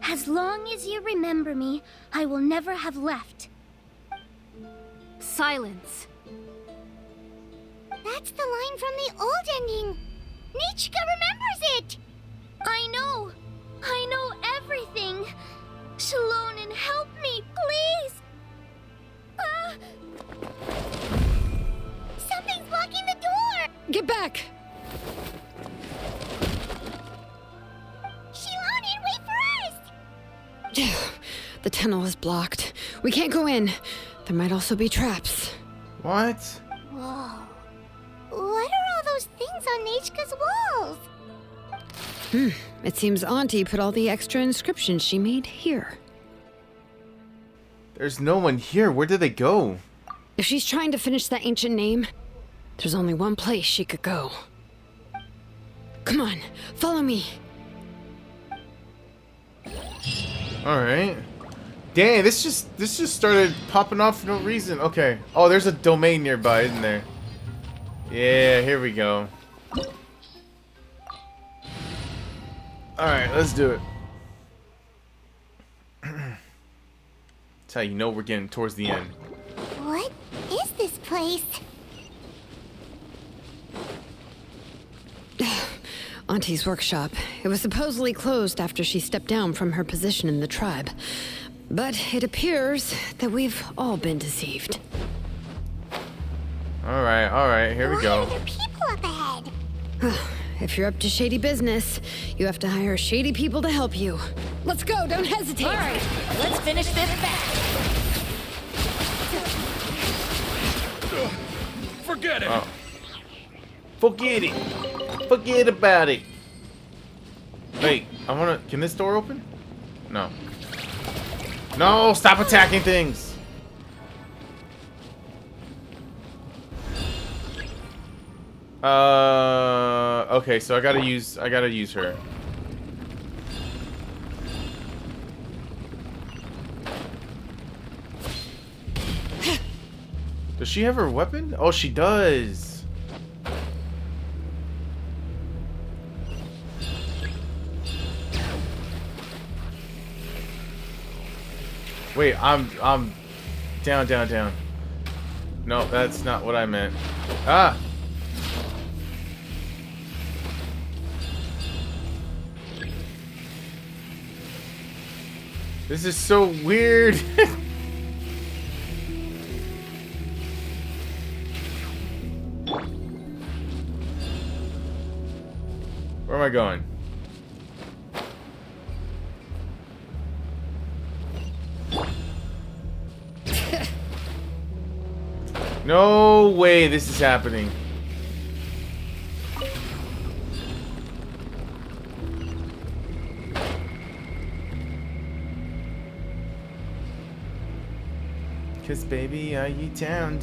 As long as you remember me, I will never have left. Silence. That's the line from the old ending. Nichka remembers it. I know everything. Shalonen, help me, please. Something's blocking the door. Get back! Shalonen, wait for us. The tunnel is blocked. We can't go in. There might also be traps. What? Whoa. What are all those things on Nichka's walls? It seems Auntie put all the extra inscriptions she made here. There's no one here. Where did they go? If she's trying to finish that ancient name, there's only one place she could go. Come on, follow me. Alright. Dang, this just started popping off for no reason. Okay. Oh, there's a domain nearby, isn't there? Yeah, here we go. Alright, let's do it. That's how you know we're getting towards the end. What is this place? Auntie's workshop. It was supposedly closed after she stepped down from her position in the tribe. But it appears that we've all been deceived. Alright, here we Why go. are there people up ahead? If you're up to shady business, you have to hire shady people to help you. Let's go, don't hesitate! All right, let's finish this back. Forget it. Oh. Forget it. Forget about it. Wait, can this door open? No. No, stop attacking things. Okay, so I gotta use her. Does she have her weapon? Oh, she does. Wait, I'm down. No, that's not what I meant. Ah. This is so weird. Where am I going? No way this is happening. Cause baby, are you down.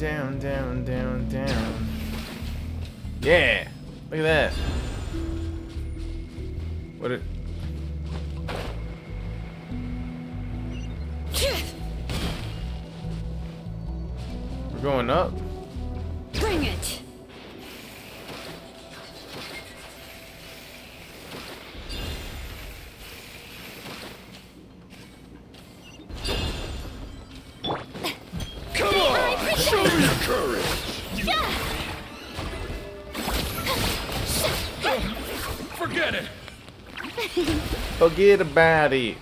Yeah! Look at that. What it... We're going up? Bring it! Show me your courage. Forget it. Forget about it.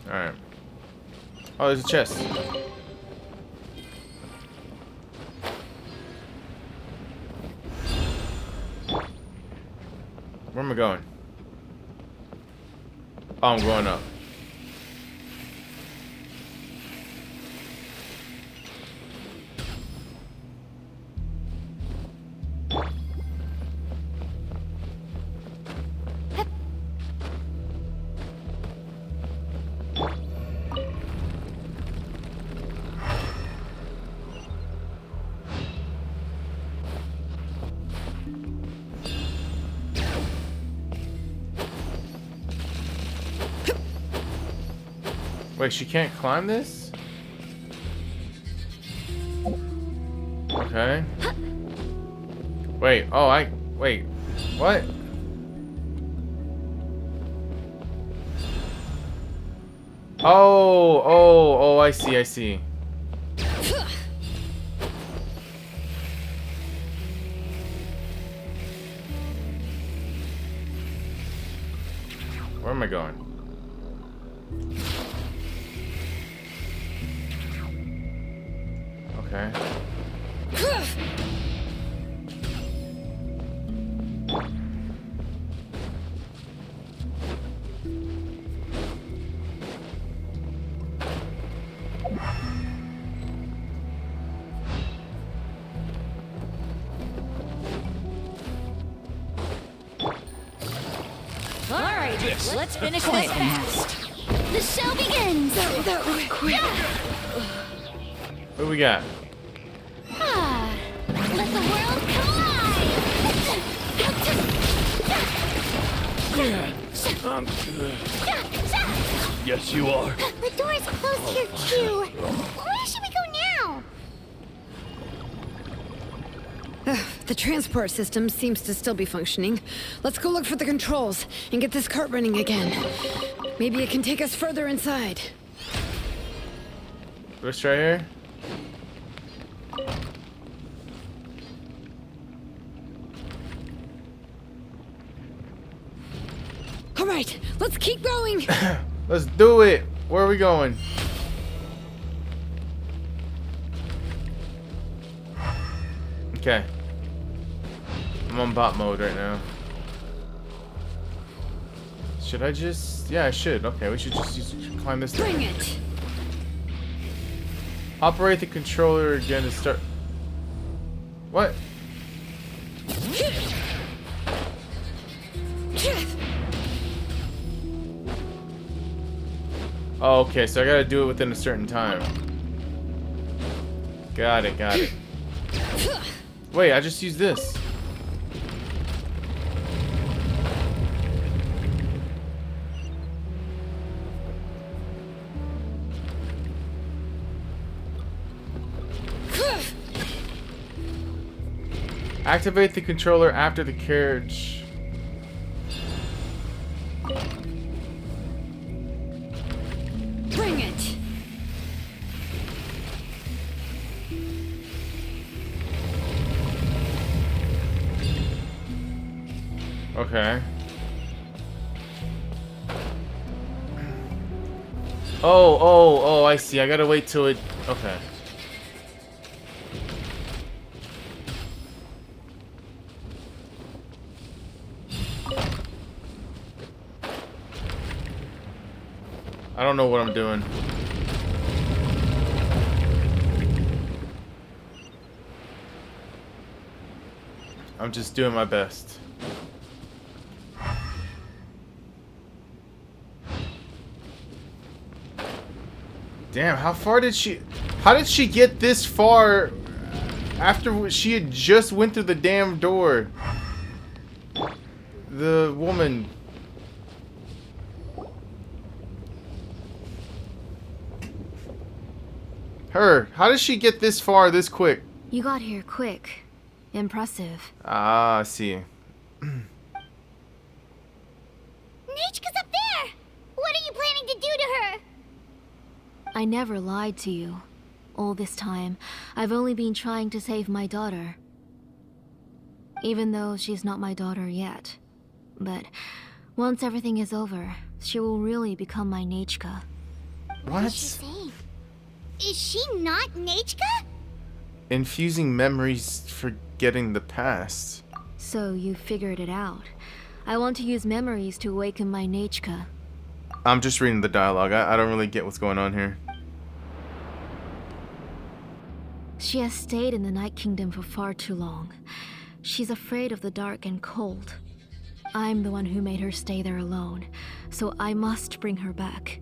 Alright. Oh, there's a chest. Where am I going? Oh, I'm going up. Wait, she can't climb this? Okay. Wait, oh, wait, what? Oh, I see. Where am I going? Okay. Alright, let's finish this fast. The show begins! What do we got? Ah, let the world collide! Yes, you are. The door's closed here too. Where should we go now? The transport system seems to still be functioning. Let's go look for the controls and get this cart running again. Maybe it can take us further inside. This right here? All right, let's keep going. Let's do it. Where are we going? Okay. I'm on bot mode right now. Should I just... Yeah, I should. Okay, we should just climb this thing. Bring it. Operate the controller again to start... What? Oh, okay, so I gotta do it within a certain time. Got it. Wait, I just used this. Activate the controller after the carriage. Bring it. Okay. Oh, I see. I gotta wait till it... Okay. I don't know what I'm doing. I'm just doing my best. Damn, how far did she... How did she get this far after she had just went through the damn door? The woman... Her. How did she get this far this quick? You got here quick. Impressive. Ah, I see. Nechka's up there! What are you planning to do to her? I never lied to you. All this time, I've only been trying to save my daughter. Even though she's not my daughter yet. But once everything is over, she will really become my Nechka. What is she saying? Is she not Nechka? Infusing memories, forgetting the past. So you figured it out. I want to use memories to awaken my Nechka. I'm just reading the dialogue. I don't really get what's going on here. She has stayed in the Night Kingdom for far too long. She's afraid of the dark and cold. I'm the one who made her stay there alone, so I must bring her back.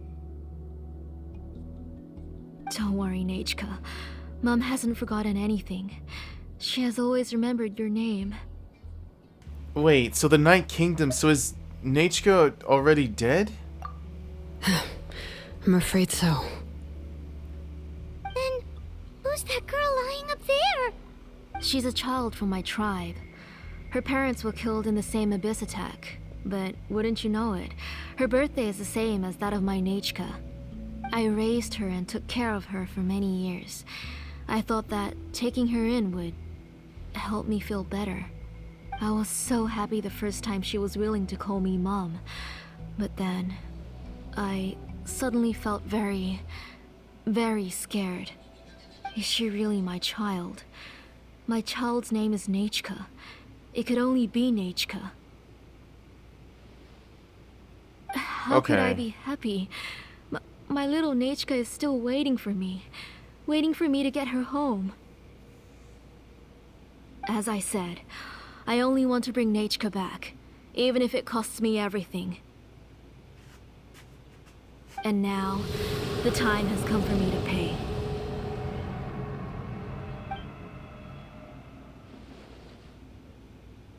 Don't worry, Nechka. Mom hasn't forgotten anything. She has always remembered your name. Wait, so the Night Kingdom, so is Nechka already dead? I'm afraid so. Then, who's that girl lying up there? She's a child from my tribe. Her parents were killed in the same abyss attack. But wouldn't you know it, her birthday is the same as that of my Nechka. I raised her and took care of her for many years. I thought that taking her in would help me feel better. I was so happy the first time she was willing to call me Mom. But then, I suddenly felt very scared. Is she really my child? My child's name is Nechka. It could only be Nechka. How could I be happy? My little Nechka is still waiting for me to get her home. As I said, I only want to bring Nechka back, even if it costs me everything. And now, the time has come for me to pay.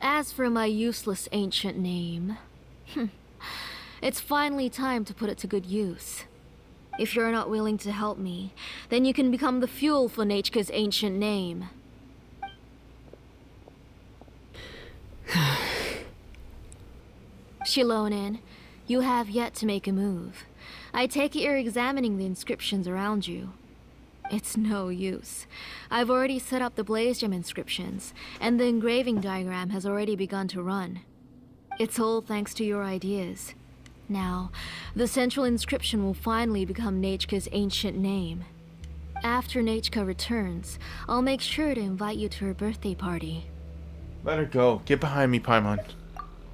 As for my useless ancient name, it's finally time to put it to good use. If you're not willing to help me, then you can become the fuel for Nechka's ancient name. Shilonin, you have yet to make a move. I take it you're examining the inscriptions around you. It's no use. I've already set up the Blaze Gem inscriptions, and the engraving diagram has already begun to run. It's all thanks to your ideas. Now, the central inscription will finally become Nechka's ancient name. After Nechka returns, I'll make sure to invite you to her birthday party. Let her go. Get behind me, Paimon.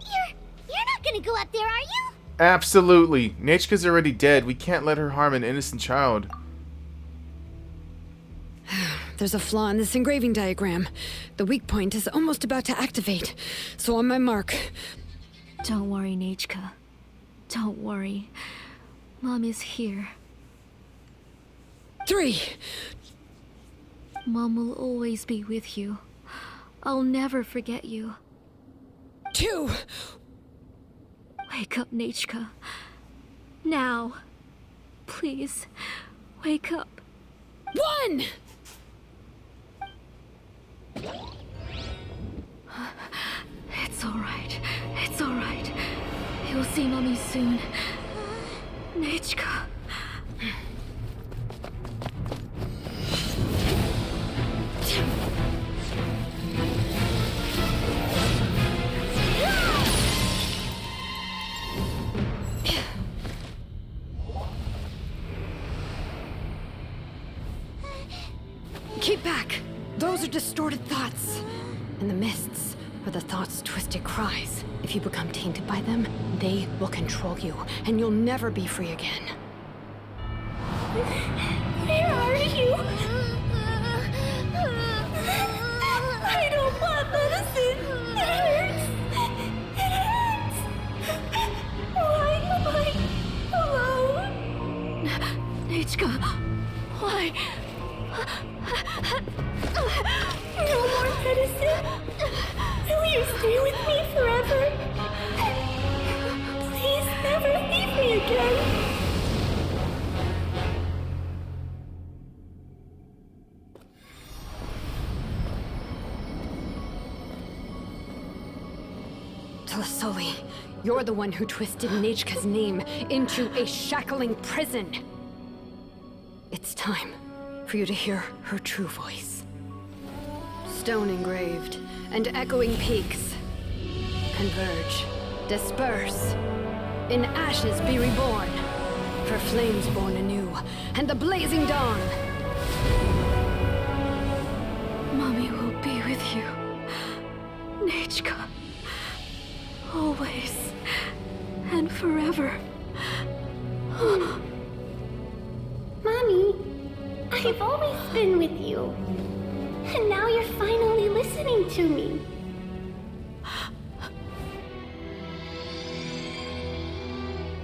You're not gonna go up there, are you? Absolutely. Nechka's already dead. We can't let her harm an innocent child. There's a flaw in this engraving diagram. The weak point is almost about to activate. So on my mark. Don't worry, Nechka. Don't worry. Mom is here. 3. Mom will always be with you. I'll never forget you. 2. Wake up, Nechka. Now. Please, wake up. 1. It's alright. It's alright. You'll see Mommy soon. Nechka. Keep back. Those are distorted thoughts. And the mists are the thoughts' twisted cries. If you become tainted by them, they will control you, and you'll never be free again. Where are you? I don't want medicine. It hurts. It hurts. Why am I alone? Nechka, why? No more medicine. Will you stay with me forever? Please never leave me again. Telasoli, you're the one who twisted Nechka's name into a shackling prison. It's time for you to hear her true voice. Stone engraved and echoing peaks converge, disperse, in ashes be reborn, for flames born anew, and the blazing dawn. Mommy will be with you. Nechka. always, and forever. Mommy, I've always been with you. And now you're finally listening to me.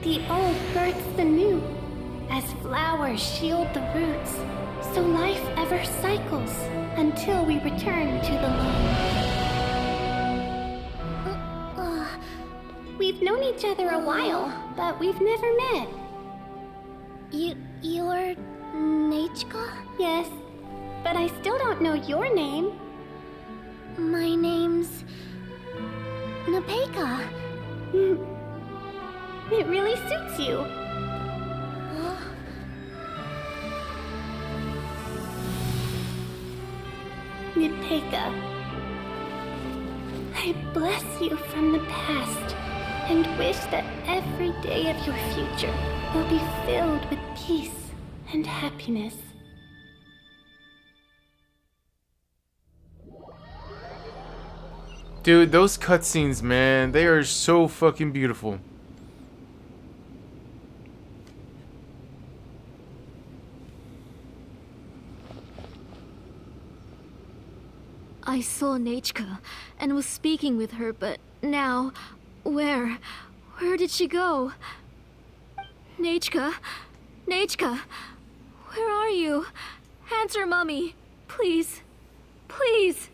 The old births the new, as flowers shield the roots, so life ever cycles until we return to the loam. We've known each other a while, but we've never met. You're Nechka? Yes, but I still don't know your name. My name's Nepeka. It really suits you. Nepeka, I bless you from the past and wish that every day of your future will be filled with peace and happiness. Dude, those cutscenes, man, they are so fucking beautiful. I saw Nechka and was speaking with her, but now, where did she go? Nechka? Nechka? Where are you? Answer, Mummy. Please. Please.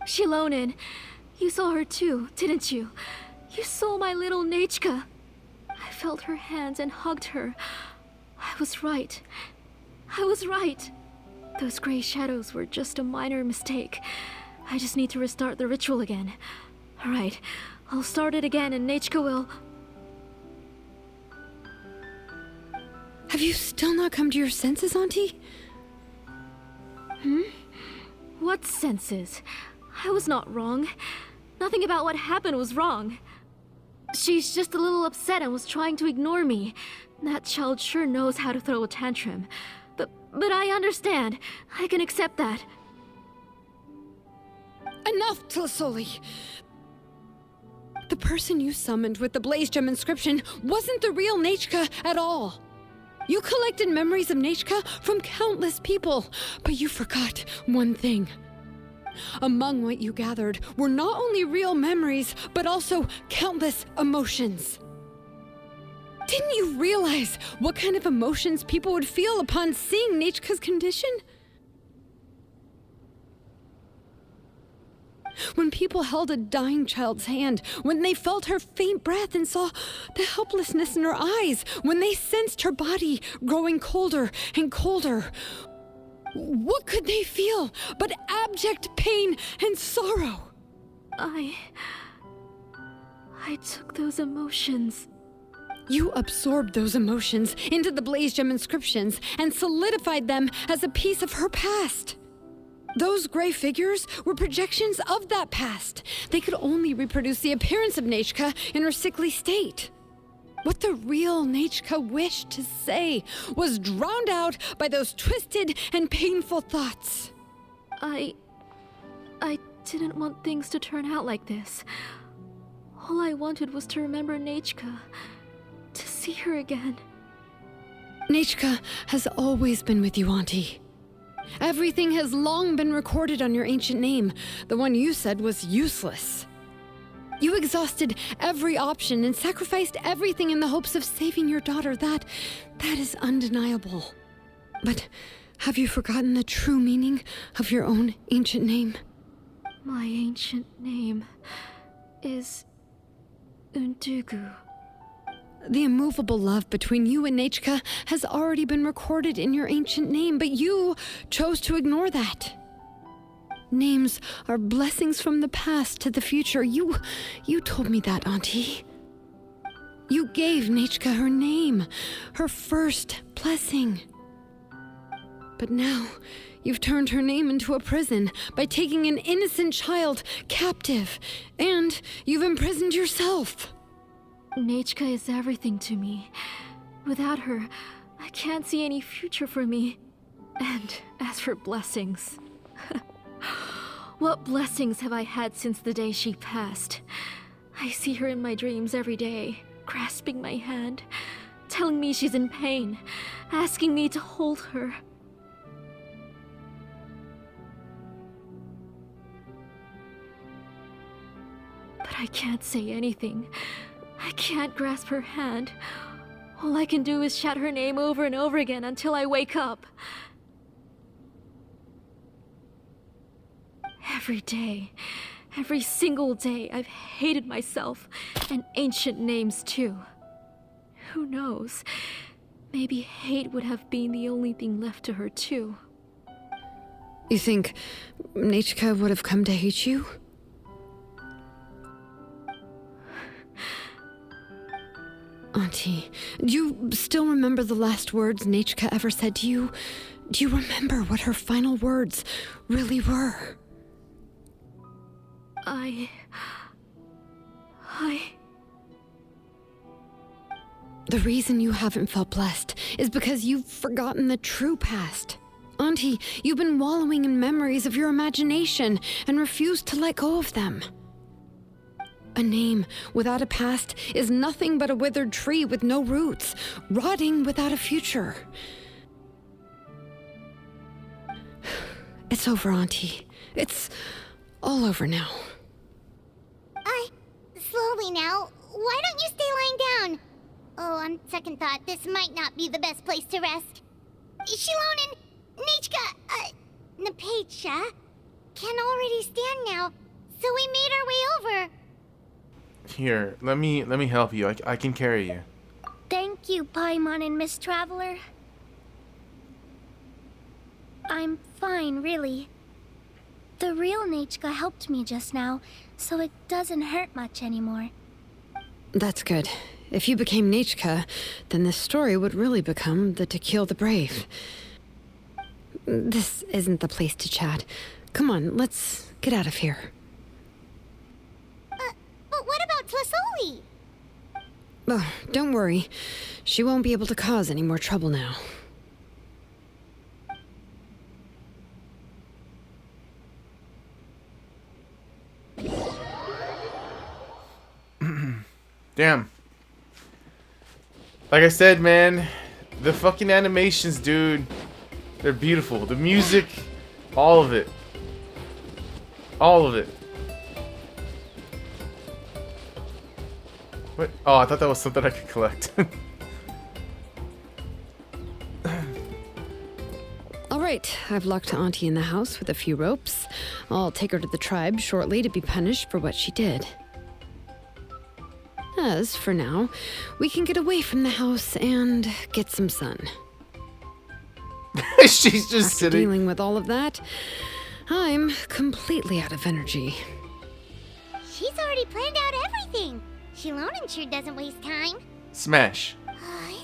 Shilonen, you saw her too, didn't you? You saw my little Nechka. I felt her hands and hugged her. I was right. I was right. Those gray shadows were just a minor mistake. I just need to restart the ritual again. Alright, I'll start it again and Nechka will... Have you still not come to your senses, Auntie? What senses? I was not wrong. Nothing about what happened was wrong. She's just a little upset and was trying to ignore me. That child sure knows how to throw a tantrum. But I understand. I can accept that. Enough, Tlasoli! The person you summoned with the Blaze Gem inscription wasn't the real Nechka at all. You collected memories of Nechka from countless people, but you forgot one thing. Among what you gathered were not only real memories, but also countless emotions. Didn't you realize what kind of emotions people would feel upon seeing Nechka's condition? When people held a dying child's hand, when they felt her faint breath and saw the helplessness in her eyes, when they sensed her body growing colder and colder, what could they feel but abject pain and sorrow? I took those emotions. You absorbed those emotions into the Blaze Gem inscriptions and solidified them as a piece of her past. Those gray figures were projections of that past. They could only reproduce the appearance of Nechka in her sickly state. What the real Nechka wished to say was drowned out by those twisted and painful thoughts. I didn't want things to turn out like this. All I wanted was to remember Nechka, to see her again. Nechka has always been with you, Auntie. Everything has long been recorded on your ancient name, the one you said was useless. You exhausted every option and sacrificed everything in the hopes of saving your daughter. That is undeniable. But have you forgotten the true meaning of your own ancient name? My ancient name is Undugu. The immovable love between you and Nechka has already been recorded in your ancient name, but you chose to ignore that. Names are blessings from the past to the future. You told me that, Auntie. You gave Nechka her name, her first blessing. But now, you've turned her name into a prison by taking an innocent child captive, and you've imprisoned yourself. Nechka is everything to me. Without her, I can't see any future for me. And as for blessings... what blessings have I had since the day she passed? I see her in my dreams every day, grasping my hand, telling me she's in pain, asking me to hold her. But I can't say anything. I can't grasp her hand. All I can do is shout her name over and over again until I wake up. Every day, every single day, I've hated myself, and ancient names too. Who knows? Maybe hate would have been the only thing left to her too. You think Nechka would have come to hate you? Auntie, do you still remember the last words Nechka ever said to you? Do you remember what her final words really were? The reason you haven't felt blessed is because you've forgotten the true past. Auntie, you've been wallowing in memories of your imagination and refused to let go of them. A name without a past is nothing but a withered tree with no roots, rotting without a future. It's over, Auntie. It's all over now. Slowly now. Why don't you stay lying down? Oh, on second thought, this might not be the best place to rest. Shilon and Nechka, Napecha can already stand now, so we made our way over. Here, let me help you. I can carry you. Thank you, Paimon and Miss Traveler. I'm fine, really. The real Nechka helped me just now, so it doesn't hurt much anymore. That's good. If you became Nechka, then this story would really become the To Kill the Brave. This isn't the place to chat. Come on, let's get out of here. But what about Tlasoli? Oh, don't worry. She won't be able to cause any more trouble now. Damn. Like I said, man, the fucking animations, dude, they're beautiful. The music, all of it. All of it. What? Oh, I thought that was something I could collect. All right, I've locked Auntie in the house with a few ropes. I'll take her to the tribe shortly to be punished for what she did. As for now, we can get away from the house and get some sun. She's just After sitting. dealing with all of that, I'm completely out of energy. She's already planned out everything. Shilonen sure doesn't waste time. Smash.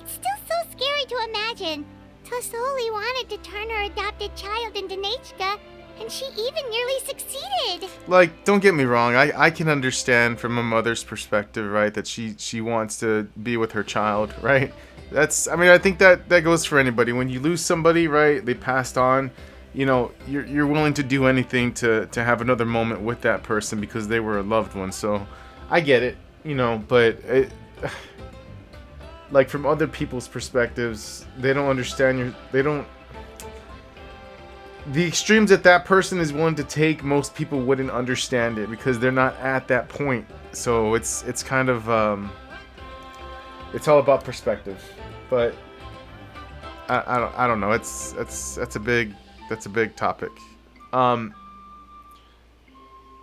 It's still so scary to imagine. Tlasoli wanted to turn her adopted child into Nechka, and she even nearly succeeded. Like, don't get me wrong. I can understand from a mother's perspective, right, that she wants to be with her child, right? I think that goes for anybody. When you lose somebody, right, they passed on, you know, you're willing to do anything to have another moment with that person because they were a loved one. So I get it, you know, but like from other people's perspectives, they don't understand the extremes that person is willing to take. Most people wouldn't understand it because they're not at that point. So it's kind of it's all about perspective. But I don't know. That's a big topic.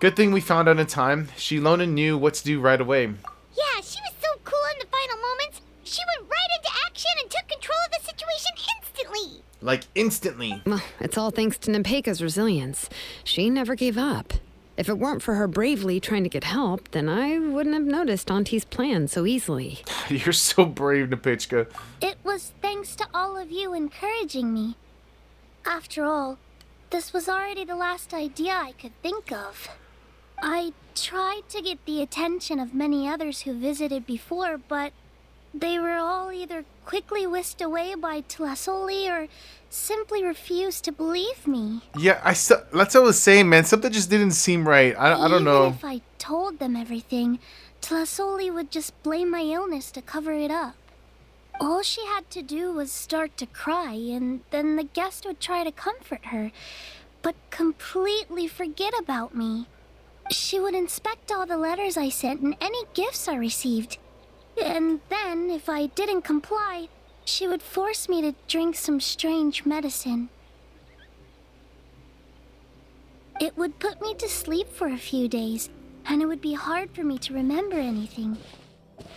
Good thing we found out in time. Shilona knew what to do right away. Yeah, she was so cool in the final moments. She went right into action and took control of the situation instantly. Like instantly. Well, it's all thanks to Nepeka's resilience. She never gave up. If it weren't for her bravely trying to get help, then I wouldn't have noticed Auntie's plan so easily. You're so brave, Napichka. It was thanks to all of you encouraging me. After all, this was already the last idea I could think of. I tried to get the attention of many others who visited before, but they were all either quickly whisked away by Tlasoli or simply refused to believe me. Yeah, that's what I was saying, man. Something just didn't seem right. I don't know. Even if I told them everything, Tlasoli would just blame my illness to cover it up. All she had to do was start to cry, and then the guest would try to comfort her, but completely forget about me. She would inspect all the letters I sent and any gifts I received. And then, if I didn't comply, she would force me to drink some strange medicine. It would put me to sleep for a few days, and it would be hard for me to remember anything.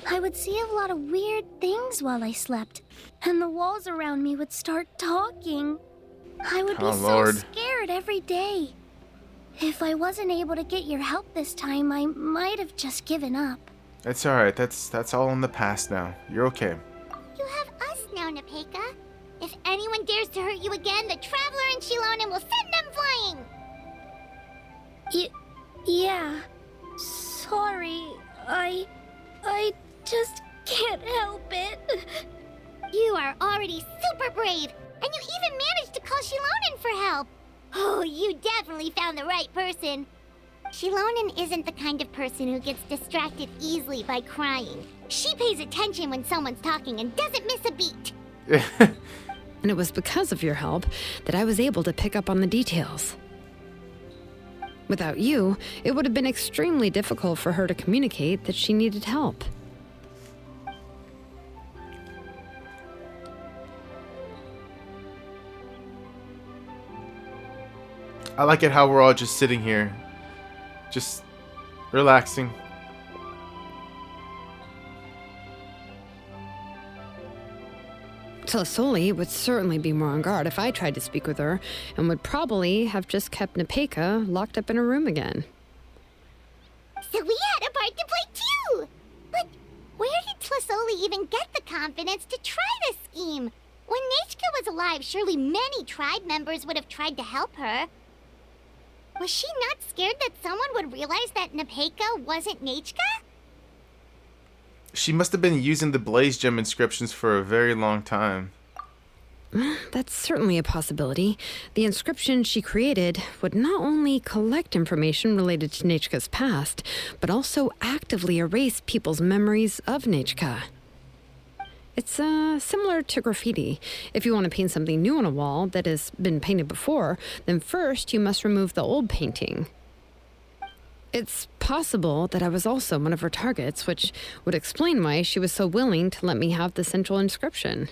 I would see a lot of weird things while I slept, and the walls around me would start talking. I would be so scared every day. If I wasn't able to get your help this time, I might have just given up. That's alright. That's all in the past now. You're okay. You have us now, Nepeka. If anyone dares to hurt you again, the Traveler and Shilonen will send them flying! Yeah. Sorry. I just can't help it. You are already super brave, and you even managed to call Shilonen for help. Oh, you definitely found the right person. Shilonen isn't the kind of person who gets distracted easily by crying. She pays attention when someone's talking and doesn't miss a beat. And it was because of your help that I was able to pick up on the details. Without you, it would have been extremely difficult for her to communicate that she needed help. I like it how we're all just sitting here. Just relaxing. Tlasoli would certainly be more on guard if I tried to speak with her, and would probably have just kept Nepeka locked up in her room again. So we had a part to play too! But where did Tlasoli even get the confidence to try this scheme? When Nechka was alive, surely many tribe members would have tried to help her. Was she not scared that someone would realize that Nepeka wasn't Nechka? She must have been using the Blaze Gem inscriptions for a very long time. That's certainly a possibility. The inscription she created would not only collect information related to Nechka's past, but also actively erase people's memories of Nechka. It's similar to graffiti. If you want to paint something new on a wall that has been painted before, then first you must remove the old painting. It's possible that I was also one of her targets, which would explain why she was so willing to let me have the central inscription.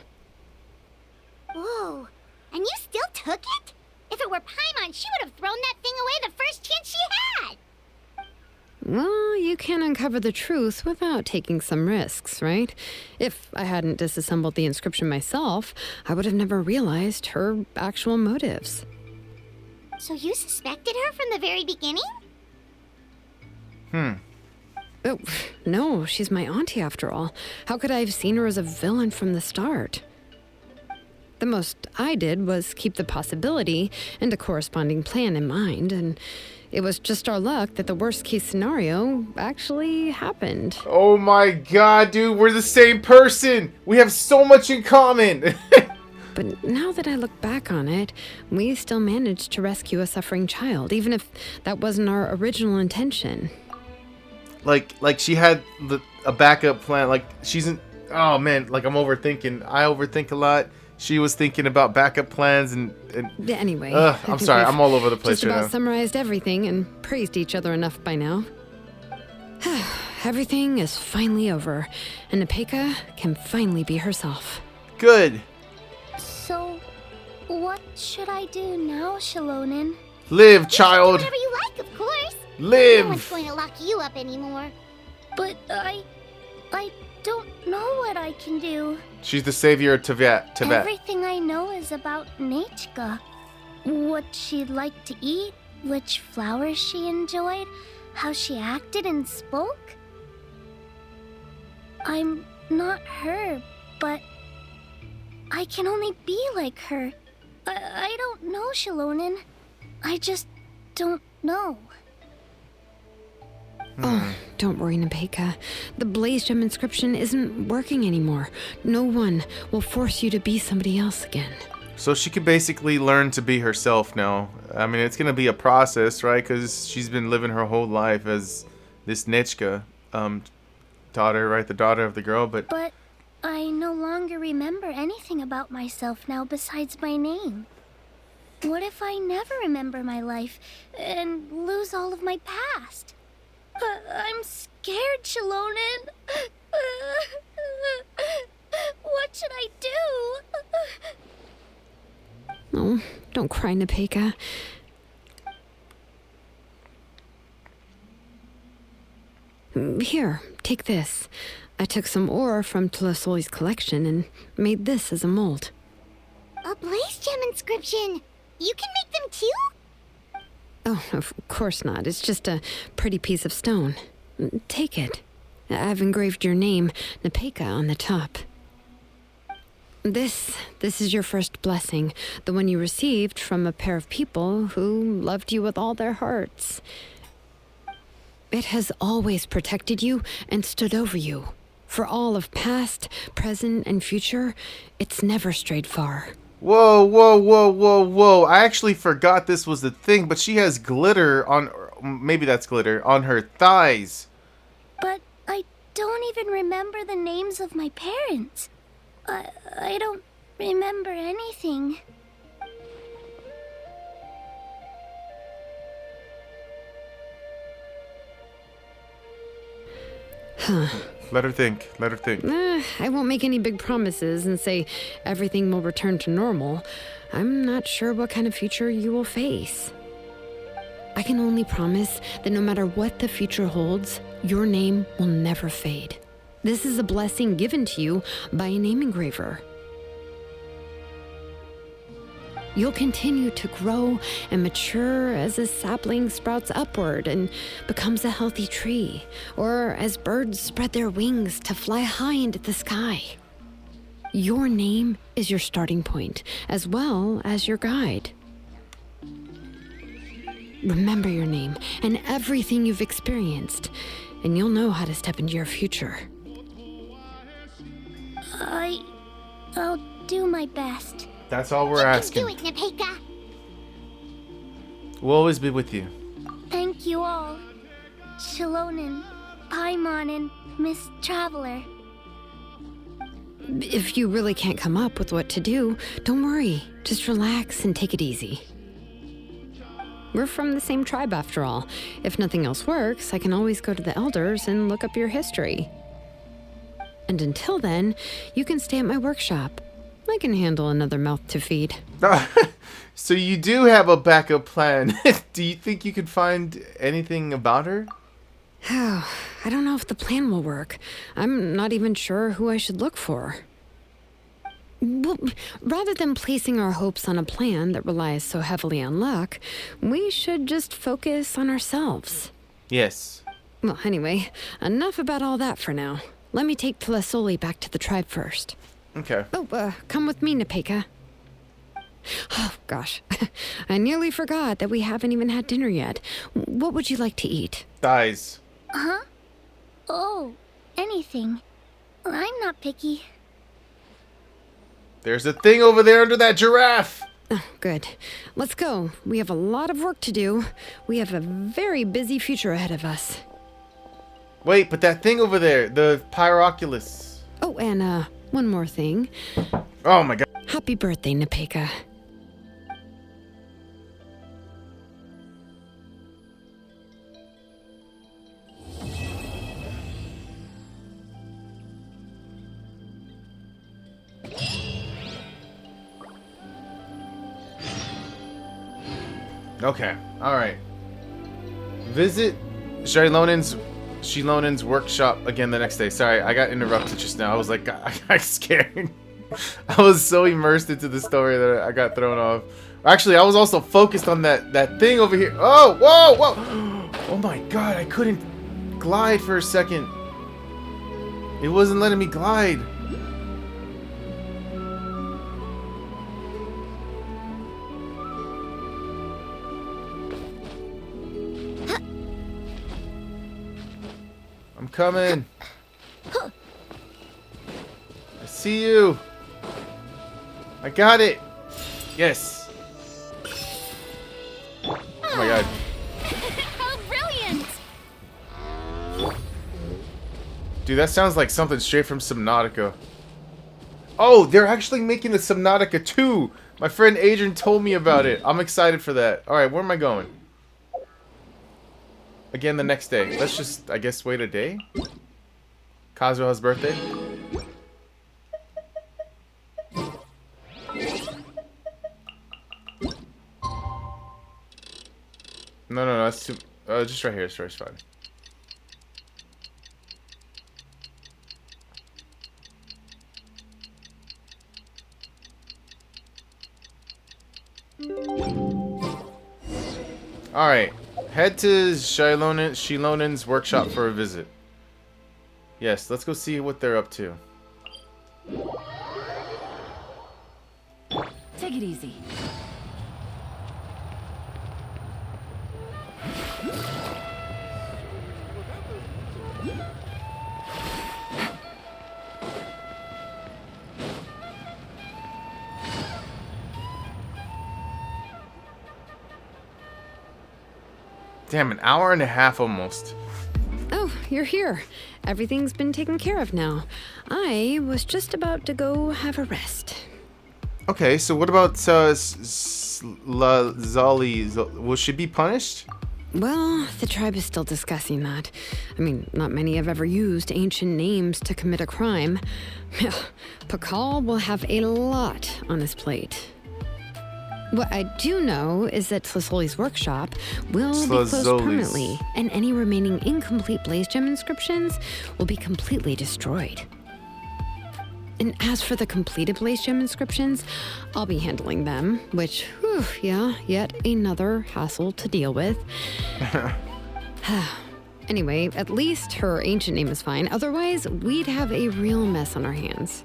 Whoa, and you still took it? If it were Paimon, she would have thrown that thing away the first chance she had! Well, you can't uncover the truth without taking some risks, right? If I hadn't disassembled the inscription myself, I would have never realized her actual motives. So you suspected her from the very beginning? Oh, no, she's my auntie after all. How could I have seen her as a villain from the start? The most I did was keep the possibility and a corresponding plan in mind, and it was just our luck that the worst case scenario actually happened. Oh my god, dude, we're the same person! We have so much in common! But now that I look back on it, we still managed to rescue a suffering child, even if that wasn't our original intention. Like she had a backup plan. Like she's in. Oh man, like I'm overthinking. I overthink a lot. She was thinking about backup plans and anyway. I'm sorry, I'm all over the place just right about now. Summarized everything and praised each other enough by now. Everything is finally over, and Nepeka can finally be herself. Good. So, what should I do now, Shilonen? Live, child. Whatever you like, of course. Live. No one's going to lock you up anymore. But I don't know what I can do. She's the savior of Tibet. Everything I know is about Nechka. What she liked to eat, which flowers she enjoyed, how she acted and spoke. I'm not her, but I can only be like her. I don't know, Shilonen. I just don't know. Oh, don't worry, Nepeka. The Blaze Gem inscription isn't working anymore. No one will force you to be somebody else again. So she could basically learn to be herself now. I mean, it's gonna be a process, right? Because she's been living her whole life as this Nechka. daughter, right? The daughter of the girl, but But I no longer remember anything about myself now besides my name. What if I never remember my life and lose all of my past? I'm scared, Shalonen. What should I do? Oh, don't cry, Nepeka. Here, take this. I took some ore from Tlasoli's collection and made this as a mold. A blaze gem inscription. You can make them too? Oh, of course not. It's just a pretty piece of stone. Take it. I've engraved your name, Nepeka, on the top. This is your first blessing, the one you received from a pair of people who loved you with all their hearts. It has always protected you and stood over you. For all of past, present, and future, it's never strayed far. whoa, whoa, whoa, whoa, whoa! I actually forgot this was the thing, but she has glitter on. Maybe that's glitter on her thighs. But I don't even remember the names of my parents. I don't remember anything. Let her think. Let her think. I won't make any big promises and say everything will return to normal. I'm not sure what kind of future you will face. I can only promise that no matter what the future holds, your name will never fade. This is a blessing given to you by a name engraver. You'll continue to grow and mature as a sapling sprouts upward and becomes a healthy tree, or as birds spread their wings to fly high into the sky. Your name is your starting point, as well as your guide. Remember your name and everything you've experienced, and you'll know how to step into your future. I'll do my best. That's all we're You asking. can do it, Nepeka. We'll always be with you. Thank you all. Shalonen, Paimon, and Miss Traveler. If you really can't come up with what to do, don't worry. Just relax and take it easy. We're from the same tribe after all. If nothing else works, I can always go to the elders and look up your history. And until then, you can stay at my workshop. I can handle another mouth to feed. So you do have a backup plan. Do you think you could find anything about her? I don't know if the plan will work. I'm not even sure who I should look for. Well, rather than placing our hopes on a plan that relies so heavily on luck, we should just focus on ourselves. Yes. Well, anyway, enough about all that for now. Let me take Tlasoli back to the tribe first. Okay. Oh, come with me, Nepeka. Oh, gosh. I nearly forgot that we haven't even had dinner yet. What would you like to eat? Thighs. Huh? Oh, anything. I'm not picky. There's a thing over there under that giraffe. Oh, good. Let's go. We have a lot of work to do. We have a very busy future ahead of us. Wait, but that thing over there, the Pyroculus. Oh, and, one more thing. Oh my god. Happy birthday, Nepeka. Okay, alright. Visit Shilonen's workshop again the next day. Sorry, I got interrupted just now. I was like, I got scared. I was so immersed into the story that I got thrown off. Actually, I was also focused on that thing over here. Oh, whoa, whoa. Oh my god, I couldn't glide for a second. It wasn't letting me glide. I'm coming. I see you. I got it. Yes. Oh my god. How brilliant! Dude, that sounds like something straight from Subnautica. Oh, they're actually making the Subnautica 2! My friend Adrian told me about it. I'm excited for that. Alright, where am I going? Again, the next day. Let's just, I guess, wait a day? Kazuha's birthday? No, that's too... just right here, sure, it's fine. Alright. Head to Shilonen's workshop for a visit. Yes, let's go see what they're up to. Take it easy. Damn, an hour and a half almost. Oh, you're here. Everything's been taken care of now. I was just about to go have a rest. Okay, so what about Zali? Will she be punished? Well, the tribe is still discussing that. I mean, not many have ever used ancient names to commit a crime. Pakal will have a lot on his plate. What I do know is that Tlisoli's workshop will be closed permanently, and any remaining incomplete Blaze Gem inscriptions will be completely destroyed. And as for the completed Blaze Gem inscriptions, I'll be handling them, which, whew, yeah, yet another hassle to deal with. Anyway, at least her ancient name is fine. Otherwise, we'd have a real mess on our hands.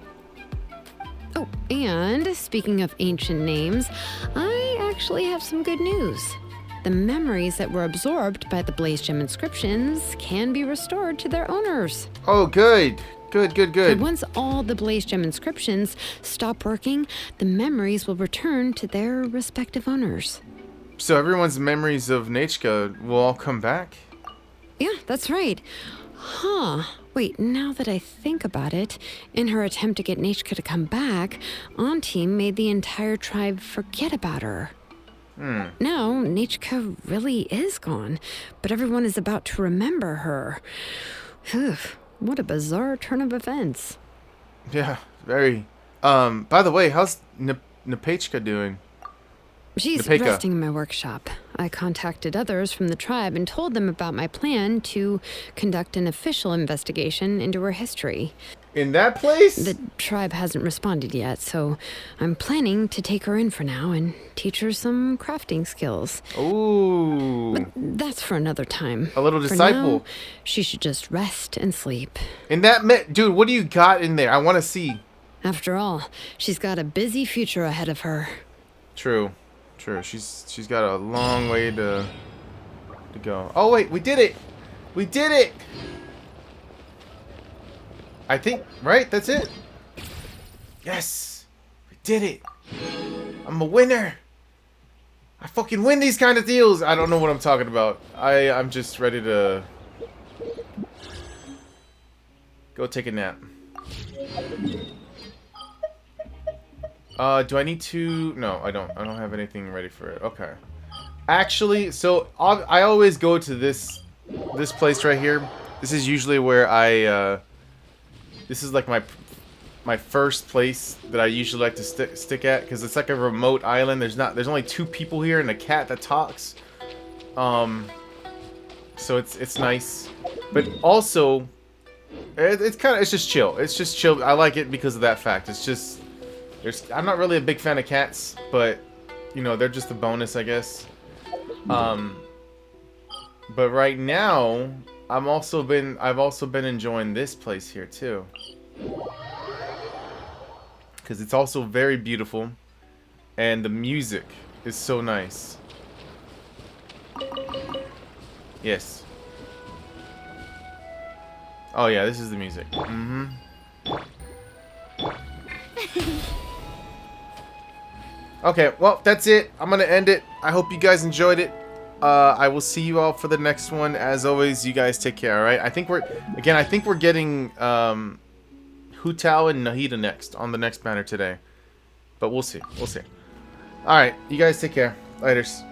Oh, and speaking of ancient names, I actually have some good news. The memories that were absorbed by the Blaze Gem inscriptions can be restored to their owners. Oh, good. Good. And once all the Blaze Gem inscriptions stop working, the memories will return to their respective owners. So everyone's memories of Nechka will all come back? Yeah, that's right. Huh. Wait, now that I think about it, in her attempt to get Nechka to come back, Auntie made the entire tribe forget about her. Now, Nechka really is gone, but everyone is about to remember her. Phew, what a bizarre turn of events. Yeah, very. By the way, how's Nepechka doing? She's Nepeka. resting in my workshop. I contacted others from the tribe and told them about my plan to conduct an official investigation into her history. In that place? The tribe hasn't responded yet, so I'm planning to take her in for now and teach her some crafting skills. Ooh. But that's for another time. A little For disciple. now, she should just rest and sleep. In that dude, what do you got in there? I want to see. After all, she's got a busy future ahead of her. True. She's got a long way to go. Oh wait, we did it. We did it. I think, right? That's it. Yes. We did it. I'm a winner. I fucking win these kind of deals. I don't know what I'm talking about. I'm just ready to go take a nap. Do I need to? No, I don't. I don't have anything ready for it. Okay. Actually, so I always go to this place right here. This is usually where this is like my first place that I usually like to stick at, because it's like a remote island. There's only 2 people here and a cat that talks. So it's nice, but also it's just chill. It's just chill. I like it because of that fact. It's just I'm not really a big fan of cats, but you know, they're just a bonus, I guess. But right now, I've also been enjoying this place here too, because it's also very beautiful, and the music is so nice. Yes. Oh yeah, this is the music. Okay, well, that's it. I'm gonna end it. I hope you guys enjoyed it. I will see you all for the next one. As always, you guys take care, alright? I think we're getting Hu Tao and Nahida next on the next banner today. But we'll see. We'll see. Alright, you guys take care. Laters.